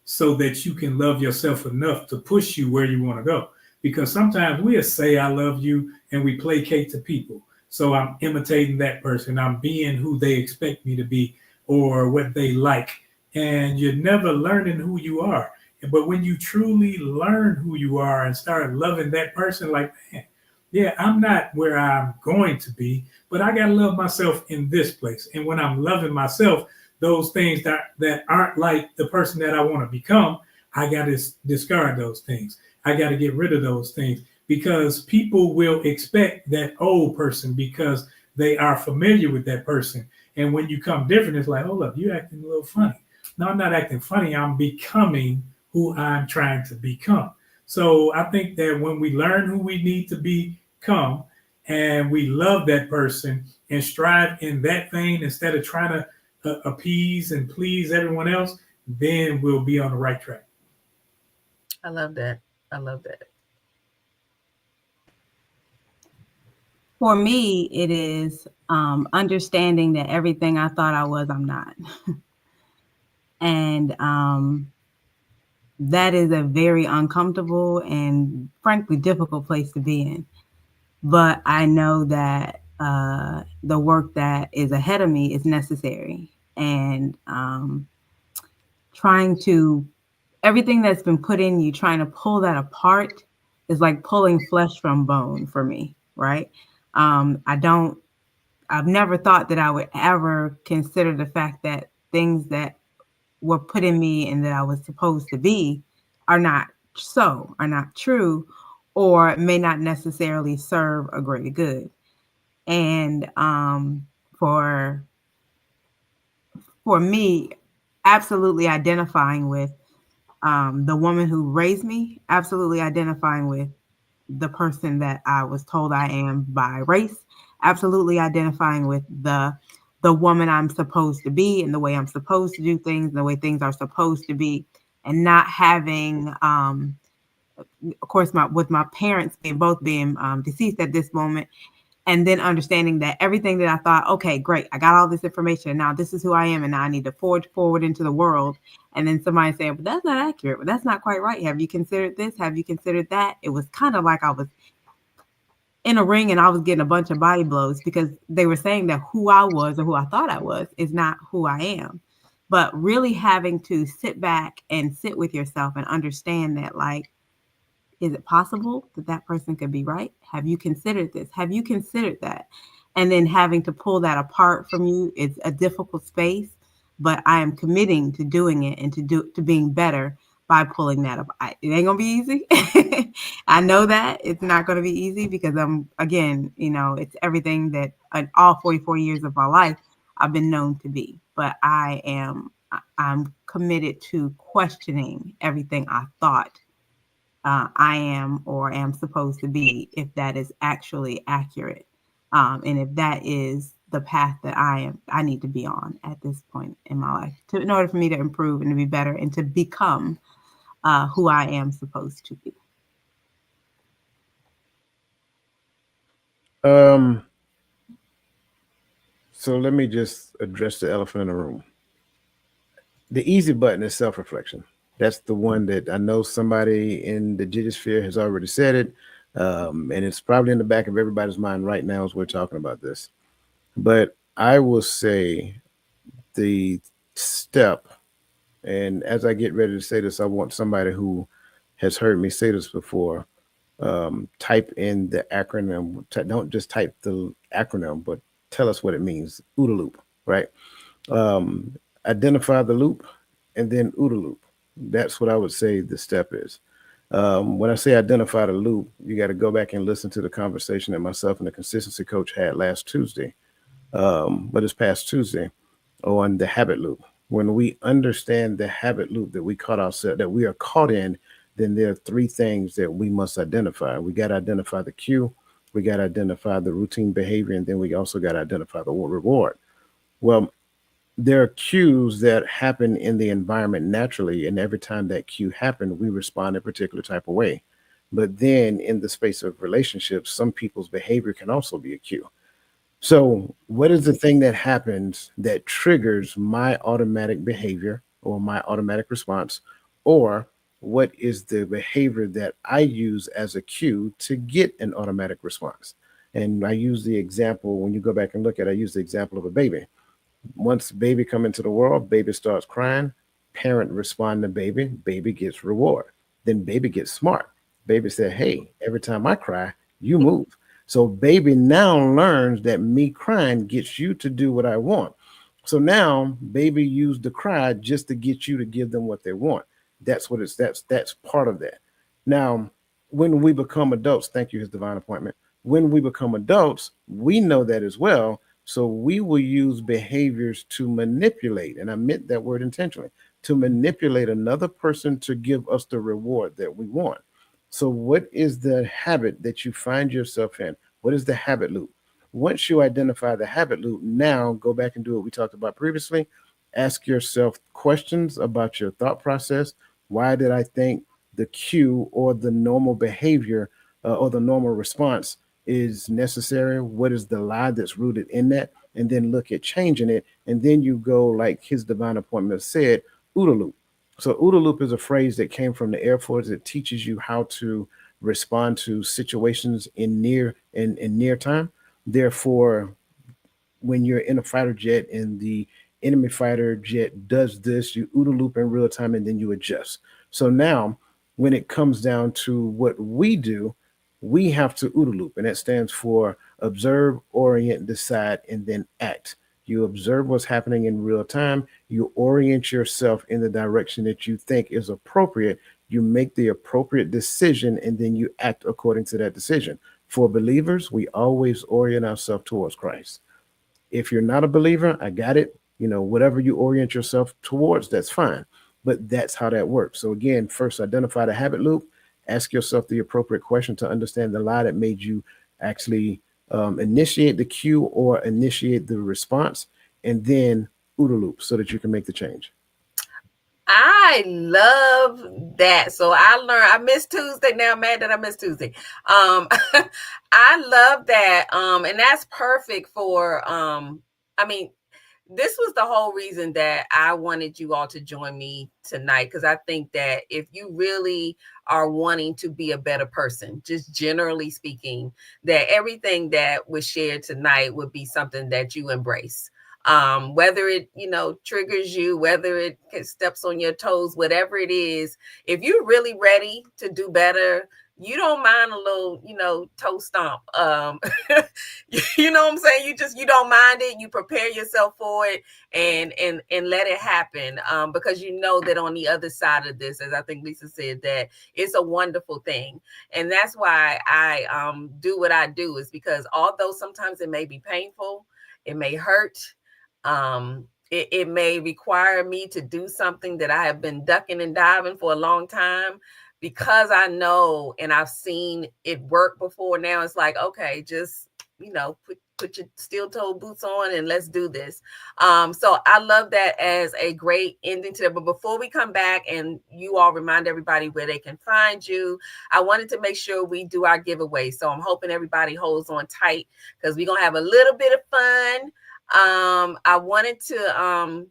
so that you can love yourself enough to push you where you want to go. Because sometimes we'll say, I love you, and we placate to people. So I'm imitating that person. I'm being who they expect me to be or what they like. And you're never learning who you are. But when you truly learn who you are and start loving that person, like, man, yeah, I'm not where I'm going to be, but I gotta love myself in this place. And when I'm loving myself, those things that aren't like the person that I want to become, I gotta discard those things. I gotta get rid of those things because people will expect that old person because they are familiar with that person. And when you come different, it's like, hold up, you acting a little funny. No, I'm not acting funny. I'm becoming who I'm trying to become. So I think that when we learn who we need to become and we love that person and strive in that vein instead of trying to appease and please everyone else, then we'll be on the right track. I love that. I love that. For me, it is understanding that everything I thought I was, I'm not. And that is a very uncomfortable and frankly difficult place to be in. But I know that the work that is ahead of me is necessary. And trying to, everything that's been put in you, trying to pull that apart is like pulling flesh from bone for me, right? I've never thought that I would ever consider the fact that things that were put in me and that I was supposed to be are not true, or may not necessarily serve a greater good. And for me, absolutely identifying with the woman who raised me, absolutely identifying with the person that I was told I am by race, absolutely identifying with the woman I'm supposed to be and the way I'm supposed to do things, the way things are supposed to be, and not having, of course, with my parents both being deceased at this moment, and then understanding that everything that I thought, okay, great, I got all this information, now this is who I am, and now I need to forge forward into the world. And then somebody saying, but that's not accurate, but that's not quite right. Have you considered this? Have you considered that? It was kind of like I was in a ring and I was getting a bunch of body blows because they were saying that who I was or who I thought I was is not who I am. But really having to sit back and sit with yourself and understand that, like, is it possible that that person could be right? Have you considered this? Have you considered that? And then having to pull that apart from you is a difficult space, but I am committing to doing it and to being better by pulling that up. It ain't gonna be easy. I know that it's not gonna be easy because again, it's everything that all 44 years of my life I've been known to be. But I'm committed to questioning everything I thought I am or am supposed to be, if that is actually accurate, and if that is the path that I need to be on at this point in my life, in order for me to improve and to be better and to become who I am supposed to be. So let me just address the elephant in the room. The easy button is self-reflection. That's the one that I know somebody in the Gigosphere has already said it. And it's probably in the back of everybody's mind right now as we're talking about this. But I will say the step, and as I get ready to say this, I want somebody who has heard me say this before, type in the acronym. Don't just type the acronym, but tell us what it means. OODA loop, right? Identify the loop and then OODA loop. That's what I would say the step is. When I say identify the loop, you got to go back and listen to the conversation that myself and the consistency coach had last Tuesday, but it's past Tuesday, on the habit loop. When we understand the habit loop that we are caught in, then there are three things that we must identify. We got to identify the cue, we got to identify the routine behavior, and then we also got to identify the reward. Well, there are cues that happen in the environment naturally, and every time that cue happens, we respond a particular type of way. But then in the space of relationships, some people's behavior can also be a cue. So what is the thing that happens that triggers my automatic behavior or my automatic response? Or what is the behavior that I use as a cue to get an automatic response? And I use the example, when you go back and look at it, I use the example of a baby. Once baby come into the world, baby starts crying, parent respond to baby, baby gets reward. Then baby gets smart. Baby said, hey, every time I cry, You move. So baby now learns that me crying gets you to do what I want. So now baby used the cry just to get you to give them what they want. That's what it's that's part of that. Now, when we become adults, thank you, his divine appointment. When we become adults, we know that as well. So we will use behaviors to manipulate, and I meant that word intentionally, to manipulate another person to give us the reward that we want. So, what is the habit that you find yourself in? What is the habit loop? Once you identify the habit loop, now go back and do what we talked about previously. Ask yourself questions about your thought process. Why did I think the cue or the normal behavior or the normal response is necessary? What is the lie that's rooted in that? And then look at changing it. And then you go, like his divine appointment said, OODA loop. So OODA loop is a phrase that came from the Air Force. It teaches you how to respond to situations in near time. Therefore, when you're in a fighter jet and the enemy fighter jet does this, you OODA loop in real time and then you adjust. So now when it comes down to what we do, we have to OODA loop, and that stands for observe, orient, decide, and then act. You observe what's happening in real time. You orient yourself in the direction that you think is appropriate. You make the appropriate decision, and then you act according to that decision. For believers, we always orient ourselves towards Christ. If you're not a believer, I got it. You know, whatever you orient yourself towards, that's fine. But that's how that works. So again, first identify the habit loop. Ask yourself the appropriate question to understand the lie that made you actually initiate the cue or initiate the response, and then OODA loop so that you can make the change. I love that. So I missed Tuesday. Now I'm mad that I missed Tuesday. I love that. And that's perfect for, this was the whole reason that I wanted you all to join me tonight, because I think that if you really are wanting to be a better person, just generally speaking, that everything that was shared tonight would be something that you embrace. Whether it, triggers you, whether it steps on your toes, whatever it is, if you're really ready to do better, you don't mind a little, toe stomp. You know what I'm saying? You don't mind it. You prepare yourself for it and let it happen. Because you know that on the other side of this, as I think Lisa said, that it's a wonderful thing. And that's why I do what I do, is because although sometimes it may be painful, it may hurt. It may require me to do something that I have been ducking and diving for a long time, because I know and I've seen it work before. Now it's like, okay, just, put your steel-toed boots on and let's do this. So I love that as a great ending to that. But before we come back and you all remind everybody where they can find you, I wanted to make sure we do our giveaway. So I'm hoping everybody holds on tight, because we're going to have a little bit of fun. I wanted to,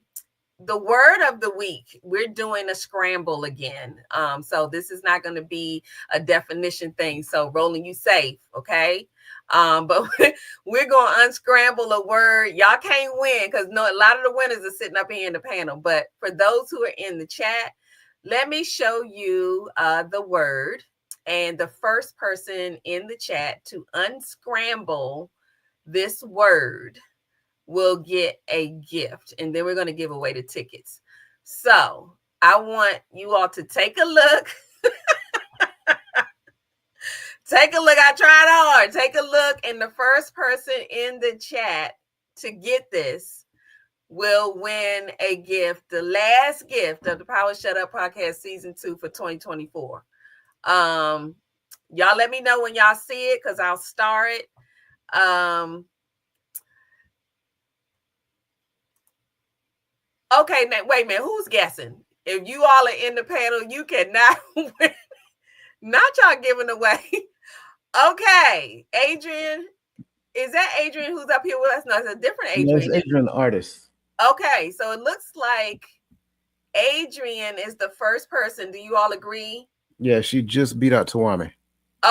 the word of the week, we're doing a scramble again. So this is not going to be a definition thing. So Roland, you safe, okay? But we're going to unscramble a word. Y'all can't win, because a lot of the winners are sitting up here in the panel. But for those who are in the chat, let me show you the word. And the first person in the chat to unscramble this word will get a gift, and then we're going to give away the tickets. So I want you all to take a look. Take a look. I tried hard. Take a look, and the first person in the chat to get this will win a gift, the last gift of the Power Shut Up Podcast Season 2 for 2024. Y'all let me know when y'all see it, because I'll star it. Okay, now, wait a minute. Who's guessing? If you all are in the panel, you cannot win. Not y'all giving away. Okay, Adrian. Is that Adrian who's up here with us? No, it's a different Adrian. No, it's Adrian, the artist. Okay, so it looks like Adrian is the first person. Do you all agree? Yeah, she just beat out Tawami.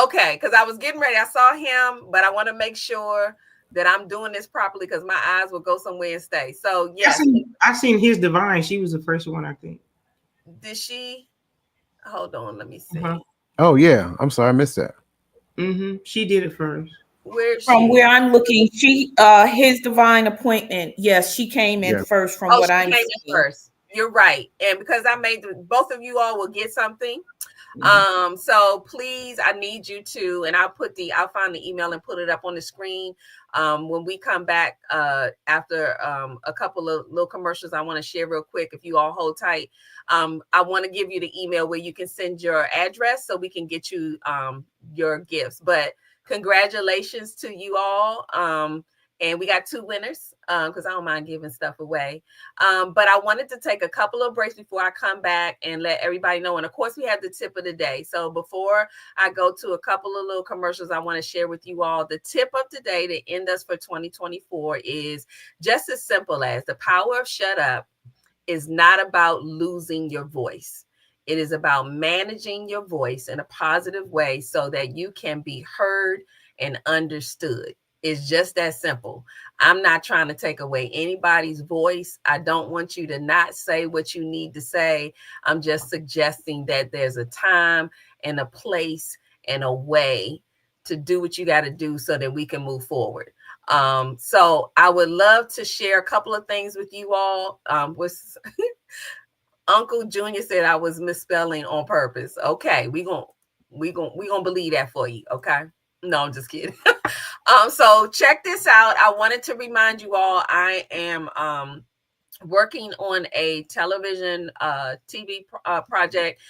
Okay, because I was getting ready. I saw him, but I want to make sure that I'm doing this properly, because my eyes will go somewhere and stay. So yes, I seen his divine. She was the first one, I think. Did she? Hold on, let me see. Oh yeah, I'm sorry, I missed that. She did it first. Where's From she? where I'm looking, she his divine appointment. Yes, she came in Yeah. first from Oh, what she I'm came in seeing. first. You're right. And because I made both of you all will get something. Mhm. So please, I need you to, and I'll find the email and put it up on the screen. When we come back after a couple of little commercials I want to share real quick, if you all hold tight. I want to give you the email where you can send your address so we can get you your gifts. But congratulations to you all. And we got 2 winners because I don't mind giving stuff away. But I wanted to take a couple of breaks before I come back and let everybody know. And of course, we have the tip of the day. So before I go to a couple of little commercials, I want to share with you all the tip of the day to end us for 2024 is just as simple as the power of shut up is not about losing your voice. It is about managing your voice in a positive way so that you can be heard and understood. It's just that simple. I'm not trying to take away anybody's voice. I don't want you to not say what you need to say. I'm just suggesting that there's a time and a place and a way to do what you got to do so that we can move forward. So I would love to share a couple of things with you all. Uncle Junior said I was misspelling on purpose. Okay, we gonna believe that for you. Okay, no, I'm just kidding. So check this out. I wanted to remind you all I am working on a television TV project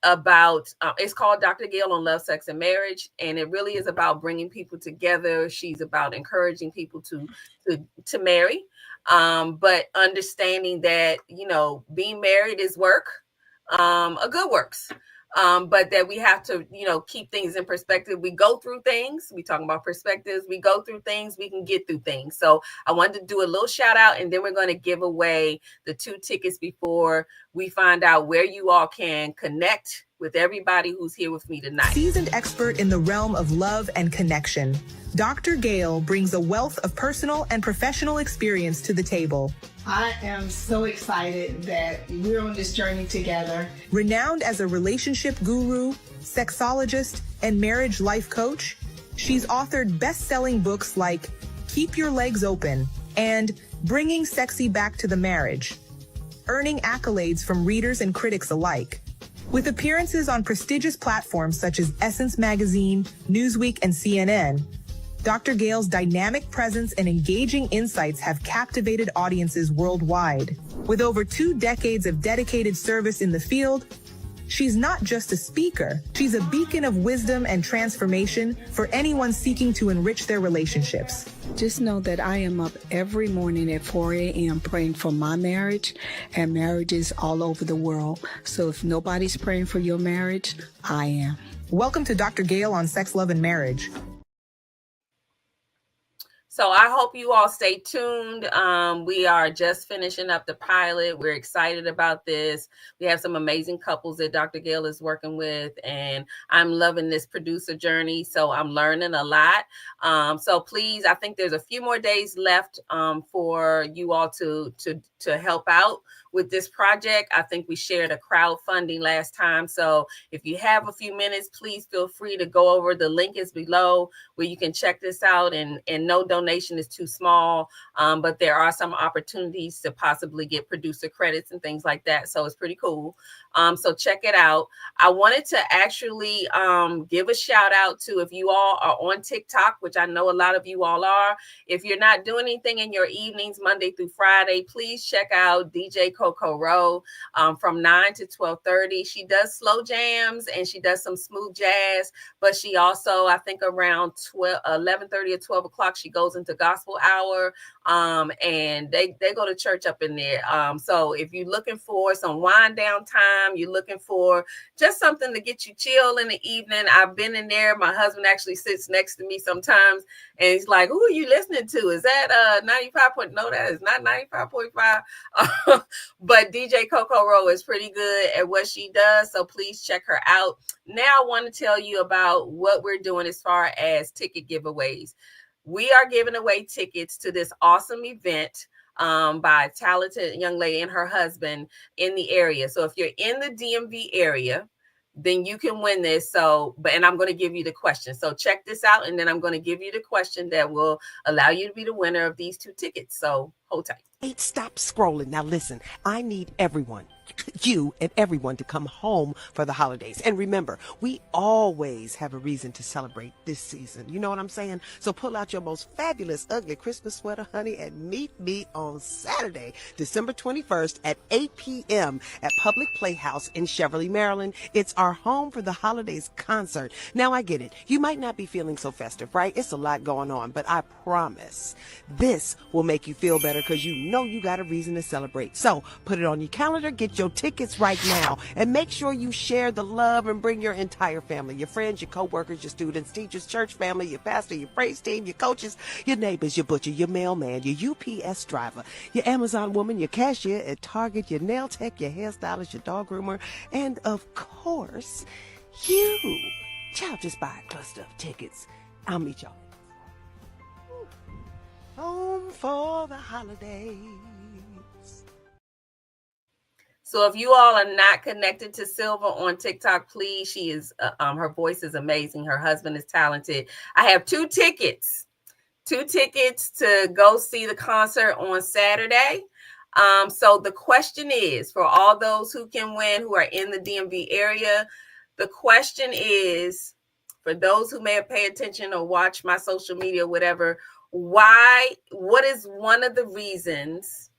about it's called Dr. Gail on Love, Sex, and Marriage, and it really is about bringing people together. She's about encouraging people to marry, but understanding that being married is work, a good works. But that we have to, keep things in perspective. We go through things. We talk about perspectives. We go through things. We can get through things. So I wanted to do a little shout out, and then we're going to give away the 2 tickets before we find out where you all can connect with everybody who's here with me tonight. Seasoned expert in the realm of love and connection, Dr. Gail brings a wealth of personal and professional experience to the table. I am so excited that we're on this journey together. Renowned as a relationship guru, sexologist, and marriage life coach, she's authored best-selling books like Keep Your Legs Open and Bringing Sexy Back to the Marriage, earning accolades from readers and critics alike. With appearances on prestigious platforms such as Essence Magazine, Newsweek, and CNN, Dr. Gail's dynamic presence and engaging insights have captivated audiences worldwide. With over 2 decades of dedicated service in the field, she's not just a speaker, she's a beacon of wisdom and transformation for anyone seeking to enrich their relationships. Just know that I am up every morning at 4 a.m. praying for my marriage and marriages all over the world. So if nobody's praying for your marriage, I am. Welcome to Dr. Gail on Sex, Love, and Marriage. So I hope you all stay tuned. We are just finishing up the pilot. We're excited about this. We have some amazing couples that Dr. Gail is working with, and I'm loving this producer journey. So I'm learning a lot. So please, I think there's a few more days left for you all to help out with this project. I think we shared a crowdfunding last time. So if you have a few minutes, please feel free to go over. The link is below where you can check this out, and no donation is too small. But there are some opportunities to possibly get producer credits and things like that. So it's pretty cool. So check it out. I wanted to actually give a shout out to, if you all are on TikTok, which I know a lot of you all are. If you're not doing anything in your evenings, Monday through Friday, please check out DJ Coco Rowe from 9 to 12:30. She does slow jams and she does some smooth jazz, but she also, I think around 11:30 or 12 o'clock, she goes into gospel hour, and they go to church up in there. So if you're looking for some wind down time, you're looking for just something to get you chill in the evening, I've been in there. My husband actually sits next to me sometimes, and he's like, "Who are you listening to? Is that 95 No, that is not 95.5." But DJ Coco Rowe is pretty good at what she does, so please check her out. Now I want to tell you about what we're doing as far as ticket giveaways. We are giving away tickets to this awesome event by a talented young lady and her husband in the area. So if you're in the DMV area, then you can win this. So, and I'm going to give you the question. So check this out, and then I'm going to give you the question that will allow you to be the winner of these 2 tickets. So hold tight. Stop scrolling. Now listen, I need everyone, you and everyone, to come home for the holidays. And remember, we always have a reason to celebrate this season. You know what I'm saying? So pull out your most fabulous, ugly Christmas sweater, honey, and meet me on Saturday, December 21st at 8 p.m. at Public Playhouse in Cheverly, Maryland. It's our Home for the Holidays concert. Now I get it. You might not be feeling so festive, right? It's a lot going on, but I promise this will make you feel better because you know you got a reason to celebrate. So put it on your calendar, get your tickets right now, and make sure you share the love and bring your entire family, your friends, your co-workers, your students, teachers, church family, your pastor, your praise team, your coaches, your neighbors, your butcher, your mailman, your UPS driver, your Amazon woman, your cashier at Target, your nail tech, your hairstylist, your dog groomer, and of course, you. Child, just buy a cluster of tickets. I'll meet y'all. Home for the holidays. So if you all are not connected to Silva on TikTok, please. She is, her voice is amazing. Her husband is talented. I have 2 tickets to go see the concert on Saturday. So the question is, for all those who can win, who are in the DMV area, the question is, for those who may have paid attention or watched my social media, whatever, what is one of the reasons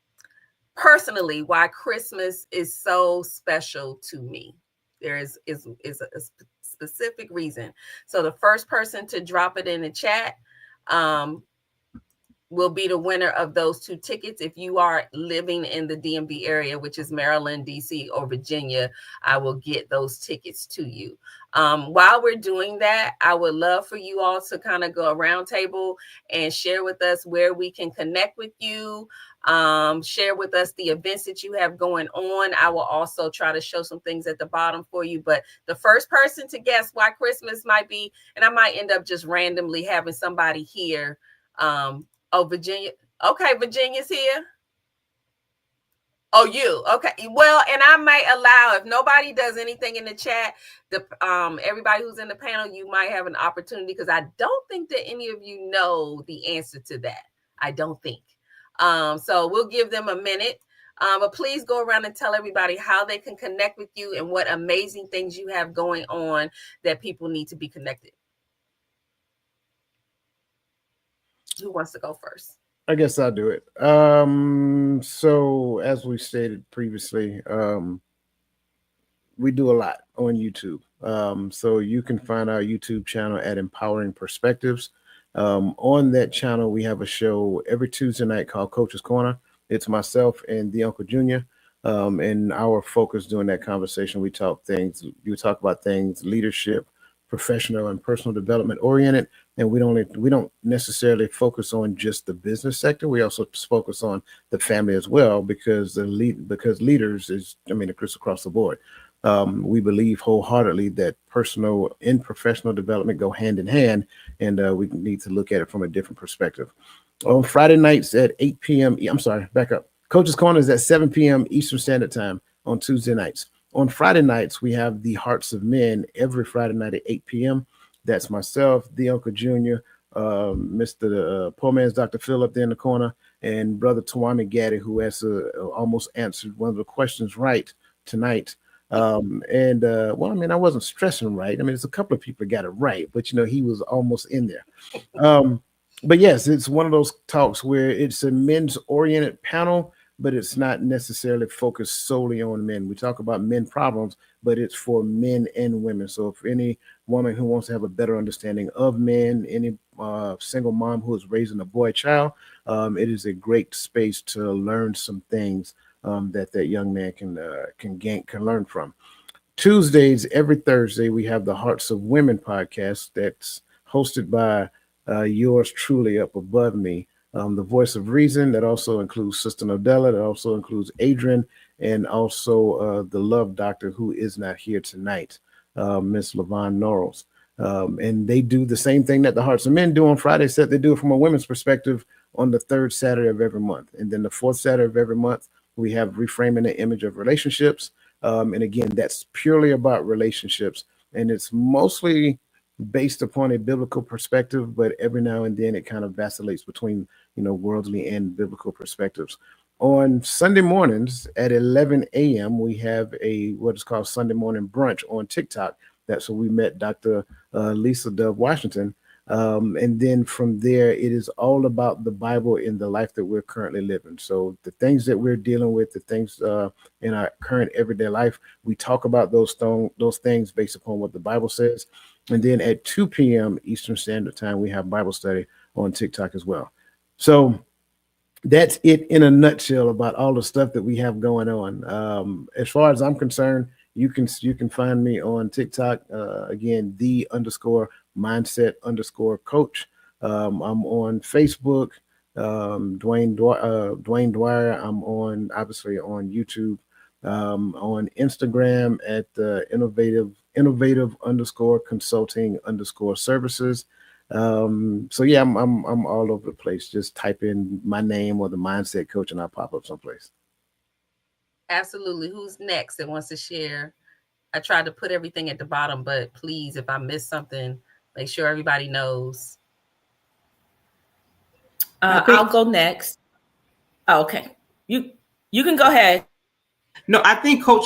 personally why Christmas is so special to me? There is a specific reason. So the first person to drop it in the chat will be the winner of those 2 tickets. If you are living in the DMV area, which is Maryland, DC, or Virginia, I will get those tickets to you. While we're doing that, I would love for you all to kind of go around table and share with us where we can connect with you. Share with us the events that you have going on. I will also try to show some things at the bottom for you. But the first person to guess why Christmas might be, and I might end up just randomly having somebody here. Oh, Virginia. Okay, Virginia's here. Oh, you. Okay. Well, and I might allow, if nobody does anything in the chat, everybody who's in the panel, you might have an opportunity, because I don't think that any of you know the answer to that. I don't think. So we'll give them a minute. But please go around and tell everybody how they can connect with you and what amazing things you have going on that people need to be connected. Who wants to go first? I guess I'll do it. So as we stated previously, we do a lot on YouTube. So you can find our YouTube channel at Empowering Perspectives. On that channel, we have a show every Tuesday night called Coach's Corner. It's myself and the Uncle Junior. And our focus during that conversation, we talk about things, leadership, professional and personal development oriented. And we don't necessarily focus on just the business sector. We also focus on the family as well, because leaders is, it's across the board. We believe wholeheartedly that personal and professional development go hand in hand, and we need to look at it from a different perspective. On Friday nights at 8 p.m. I'm sorry, back up. Coach's Corner is at 7 p.m. Eastern Standard Time on Tuesday nights. On Friday nights, we have the Hearts of Men every Friday night at 8 p.m. That's myself, the Uncle Junior, Mr. Poor Man's Dr. Phil up there in the corner, and Brother Tawami Gaddy, who has almost answered one of the questions right tonight. I wasn't stressing right. There's a couple of people that got it right, but he was almost in there. But yes, it's one of those talks where it's a men's oriented panel, but it's not necessarily focused solely on men. We talk about men problems, but it's for men and women. So if any woman who wants to have a better understanding of men, any single mom who is raising a boy child, it is a great space to learn some things that young man can learn from. Tuesdays, every Thursday, we have the Hearts of Women podcast that's hosted by yours truly up above me, the voice of reason. That also includes Sister Nodella. That also includes Adrian, and also the love doctor who is not here tonight, Miss LaVon Norrells. And they do the same thing that the Hearts of Men do on Friday. Except they do it from a women's perspective on the 3rd Saturday of every month. And then the 4th Saturday of every month, we have Reframing the Image of Relationships. And again, that's purely about relationships, and it's mostly based upon a biblical perspective, but every now and then it kind of vacillates between, worldly and biblical perspectives. On Sunday mornings at 11 a.m., we have what is called Sunday morning brunch on TikTok. That's where we met Dr. Lisa Dove Washington. And then from there, it is all about the Bible in the life that we're currently living. So the things that we're dealing with, the things in our current everyday life, we talk about those things based upon what the Bible says. And then at 2 p.m. Eastern Standard Time, we have Bible study on TikTok as well. So that's it in a nutshell about all the stuff that we have going on. As far as I'm concerned, you can find me on TikTok, again, _mindset_coach. I'm on Facebook, Dwayne Dwyer. I'm obviously on YouTube, on Instagram at innovative_consulting_services. So yeah, I'm all over the place. Just type in my name or the Mindset Coach and I'll pop up someplace. Absolutely. Who's next that wants to share? I tried to put everything at the bottom, but please, if I missed something, make sure everybody knows. I'll go next. Oh, okay. You can go ahead. No, I think Coach,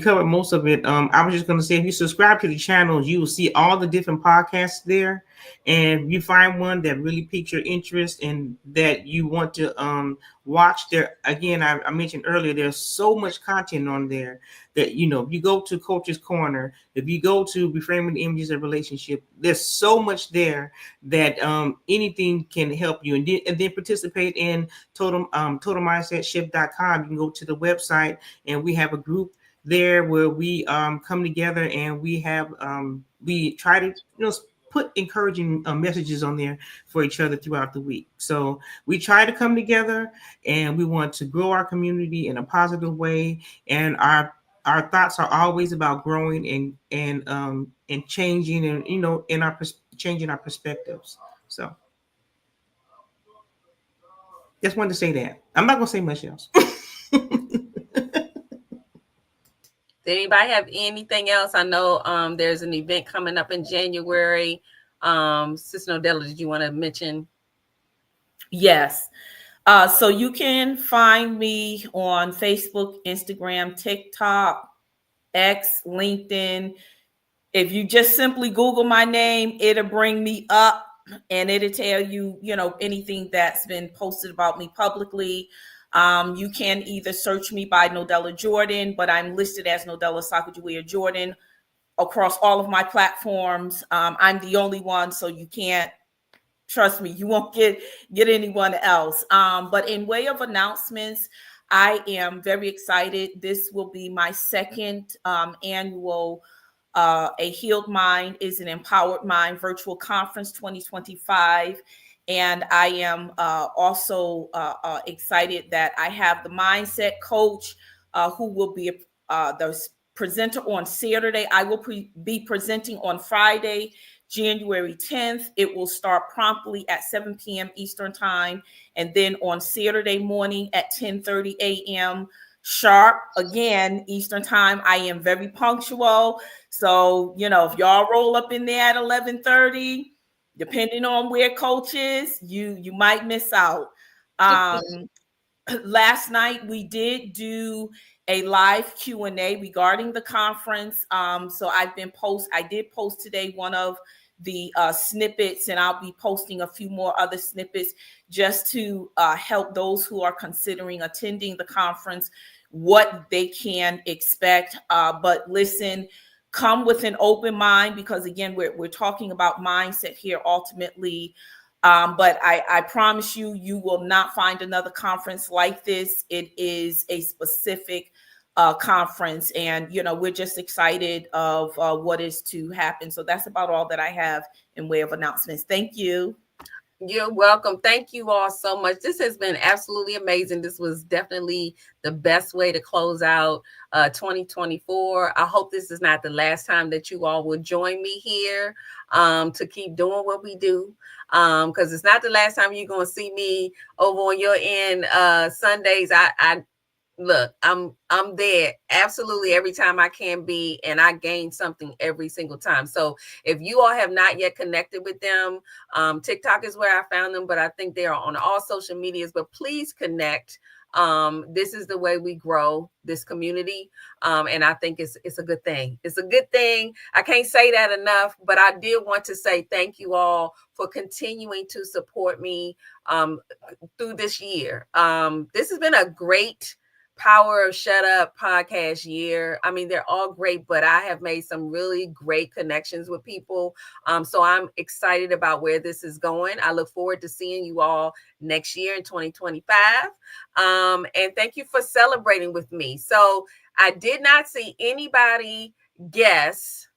covered most of it. I was just going to say, if you subscribe to the channel, you will see all the different podcasts there. And you find one that really piques your interest and that you want to watch there. Again, I mentioned earlier, there's so much content on there that, if you go to Coach's Corner, if you go to Reframing the Images of Relationship, there's so much there that anything can help you. And then participate in totalmindsetshift.com. You can go to the website, and we have a group there where we come together and we have we try to put encouraging messages on there for each other throughout the week. So we try to come together and we want to grow our community in a positive way. And our thoughts are always about growing and changing and, in changing our perspectives. So just wanted to say that. I'm not going to say much else. Did anybody have anything else? I know there's an event coming up in January. Sister Nodella, did you want to mention? Yes. So you can find me on Facebook, Instagram, TikTok, X, LinkedIn. If you just simply Google my name, it'll bring me up and it'll tell you, anything that's been posted about me publicly. You can either search me by Nodella Jordan, but I'm listed as Nodella Sacagawea Jordan across all of my platforms. I'm the only one, so you can't, trust me, you won't get anyone else. But in way of announcements, I am very excited. This will be my second annual A Healed Mind is an Empowered Mind virtual conference 2025. And I am also excited that I have the Mindset Coach who will be the presenter on Saturday. I will be presenting on Friday, January 10th. It will start promptly at 7 p.m. Eastern Time. And then on Saturday morning at 10:30 a.m. sharp, again, Eastern Time. I am very punctual. So, if y'all roll up in there at 11:30, depending on where Coach is, you might miss out. Last night we did do a live Q&A regarding the conference. So I did post today one of the snippets, and I'll be posting a few more other snippets just to help those who are considering attending the conference what they can expect. But listen, come with an open mind, because again, we're talking about mindset here ultimately. But I promise you will not find another conference like this. It is a specific conference, and we're just excited of what is to happen. So that's about all that I have in way of announcements. Thank you. You're welcome. Thank you all so much. This has been absolutely amazing. This was definitely the best way to close out 2024. I hope this is not the last time that you all will join me here to keep doing what we do, because it's not the last time you're going to see me over on your end Sundays. look, I'm there absolutely every time I can be, and I gain something every single time. So if you all have not yet connected with them, TikTok is where I found them, but I think they are on all social medias. But please connect. This is the way we grow this community, and I think it's a good thing. It's a good thing. I can't say that enough, but I did want to say thank you all for continuing to support me through this year. This has been a great Power of Shut Up podcast year. I mean, they're all great, but I have made some really great connections with people. So I'm excited about where this is going. I look forward to seeing you all next year in 2025. And thank you for celebrating with me. So I did not see anybody guess.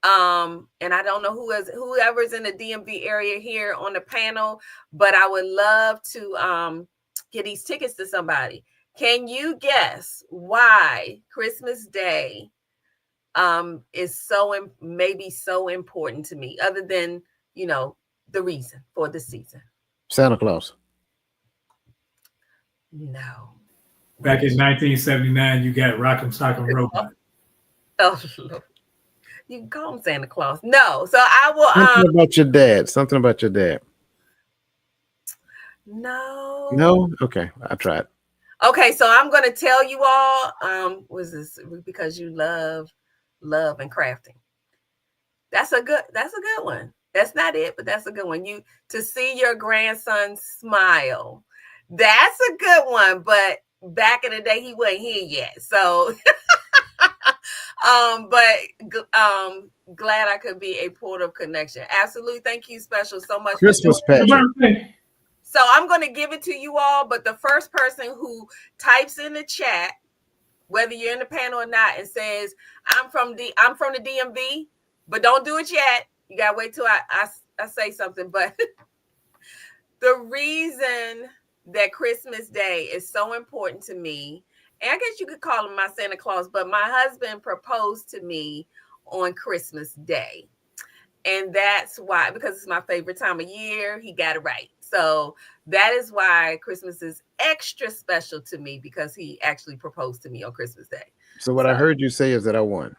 And I don't know whoever's in the DMV area here on the panel, but I would love to get these tickets to somebody. Can you guess why Christmas Day is maybe so important to me, other than, you know, the reason for the season? Santa Claus. No. Back in 1979, you got Rock'em Sock'em Robot. Oh, Lord. You can call him Santa Claus. No. So I will. Something about your dad. Something about your dad. No. No? Okay. I tried. Okay, so I'm going to tell you all, was this because you love and crafting? That's a good one. That's not it, but that's a good one. To see your grandson smile. That's a good one, but back in the day he wasn't here yet. So glad I could be a port of connection. Absolutely. Thank you special so much. Christmas pageant. So I'm going to give it to you all, but the first person who types in the chat, whether you're in the panel or not, and says, I'm from the DMV, but don't do it yet. You got to wait till I say something. But the reason that Christmas Day is so important to me, and I guess you could call him my Santa Claus, but my husband proposed to me on Christmas Day. And that's why, because it's my favorite time of year, he got it right. So that is why Christmas is extra special to me, because he actually proposed to me on Christmas Day. So what I heard you say is that I won.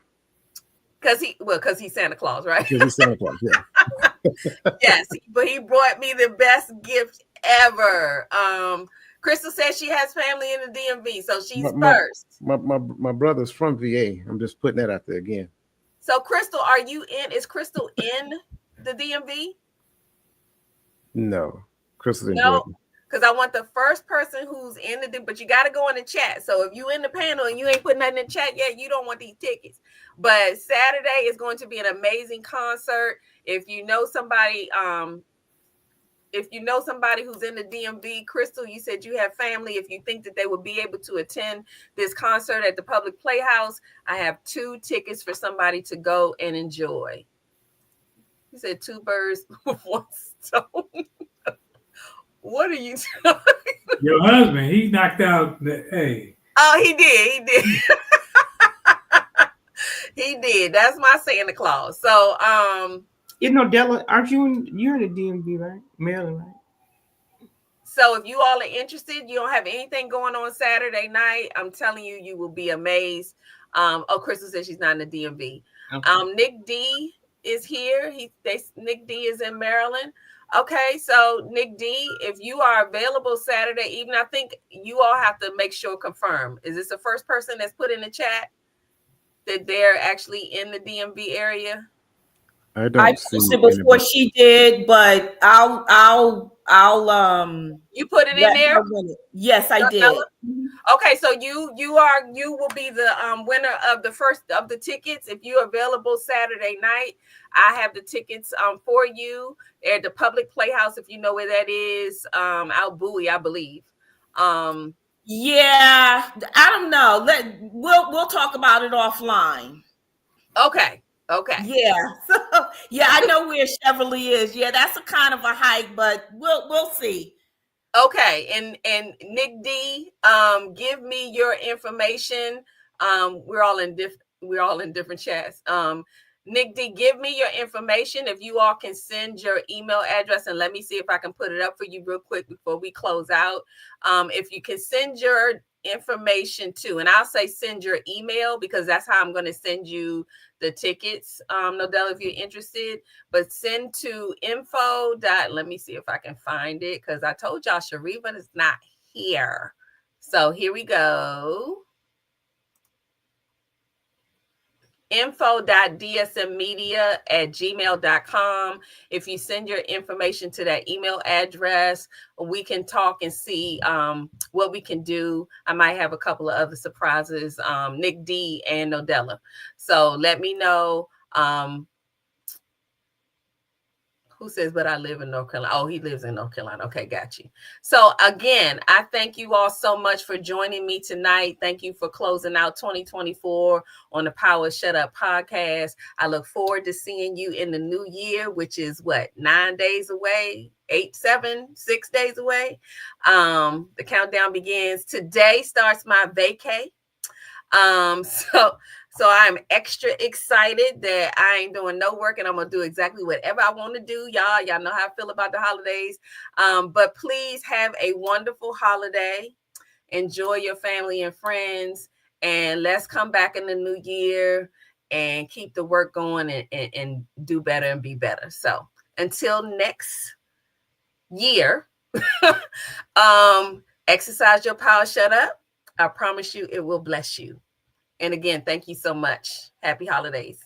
Because he's Santa Claus, right? Because he's Santa Claus, yeah. Yes, but he brought me the best gift ever. Crystal says she has family in the DMV, so she's first. My brother's from VA. I'm just putting that out there again. So Crystal, is Crystal in the DMV? No. Crystal's in No, Georgia. because I want the first person who's in but you got to go in the chat. So if you in the panel and you ain't putting nothing in the chat yet, you don't want these tickets. But Saturday is going to be an amazing concert. If you know somebody, who's in the DMV, Crystal, you said you have family. If you think that they would be able to attend this concert at the Public Playhouse, I have 2 tickets for somebody to go and enjoy. You said 2 birds with 1 stone. What are you doing? Your husband, he knocked out hey. Oh, he did. He did. That's my Santa Claus. So, Della, you're in the DMV, right? Maryland, right? So if you all are interested, you don't have anything going on Saturday night, I'm telling you, you will be amazed. Crystal says she's not in the DMV. Okay. Nick D is here. Nick D is in Maryland. Okay, so Nick D, if you are available Saturday evening, I think you all have to make sure confirm. Is this the first person that's put in the chat that they're actually in the DMV area? I posted before she did, but I'll you put it in there? Yes, I did. Okay, so you will be the winner of the tickets. If you're available Saturday night, I have the tickets for you at the Public Playhouse, if you know where that is, out Bowie, I believe. Yeah, I don't know. We'll talk about it offline. Okay. Yeah. So yeah, I know where Cheverly is. Yeah, that's a kind of a hike, but we'll see. Okay, and Nick D, give me your information. We're all in different chats. Nick D, give me your information. If you all can send your email address, and let me see if I can put it up for you real quick before we close out. If you can send your information to, and I'll say send your email because that's how I'm going to send you the tickets, Nodella, if you're interested, but send to info. Let me see if I can find it because I told y'all Shariva is not here. So here we go. info.dsmmedia@gmail.com. If you send your information to that email address, we can talk and see what we can do. I might have a couple of other surprises, Nick D and Nodella. So let me know. Who says, but I live in North Carolina? Oh, he lives in North Carolina. Okay, got you. So again, I thank you all so much for joining me tonight. Thank you for closing out 2024 on the Power Shut Up podcast. I look forward to seeing you in the new year, which is what, 9 days away, 6 days away. The countdown begins. Today starts my vacay. So I'm extra excited that I ain't doing no work and I'm going to do exactly whatever I want to do. Y'all know how I feel about the holidays. But please have a wonderful holiday. Enjoy your family and friends. And let's come back in the new year and keep the work going and do better and be better. So until next year, exercise your power, shut up. I promise you it will bless you. And again, thank you so much. Happy holidays.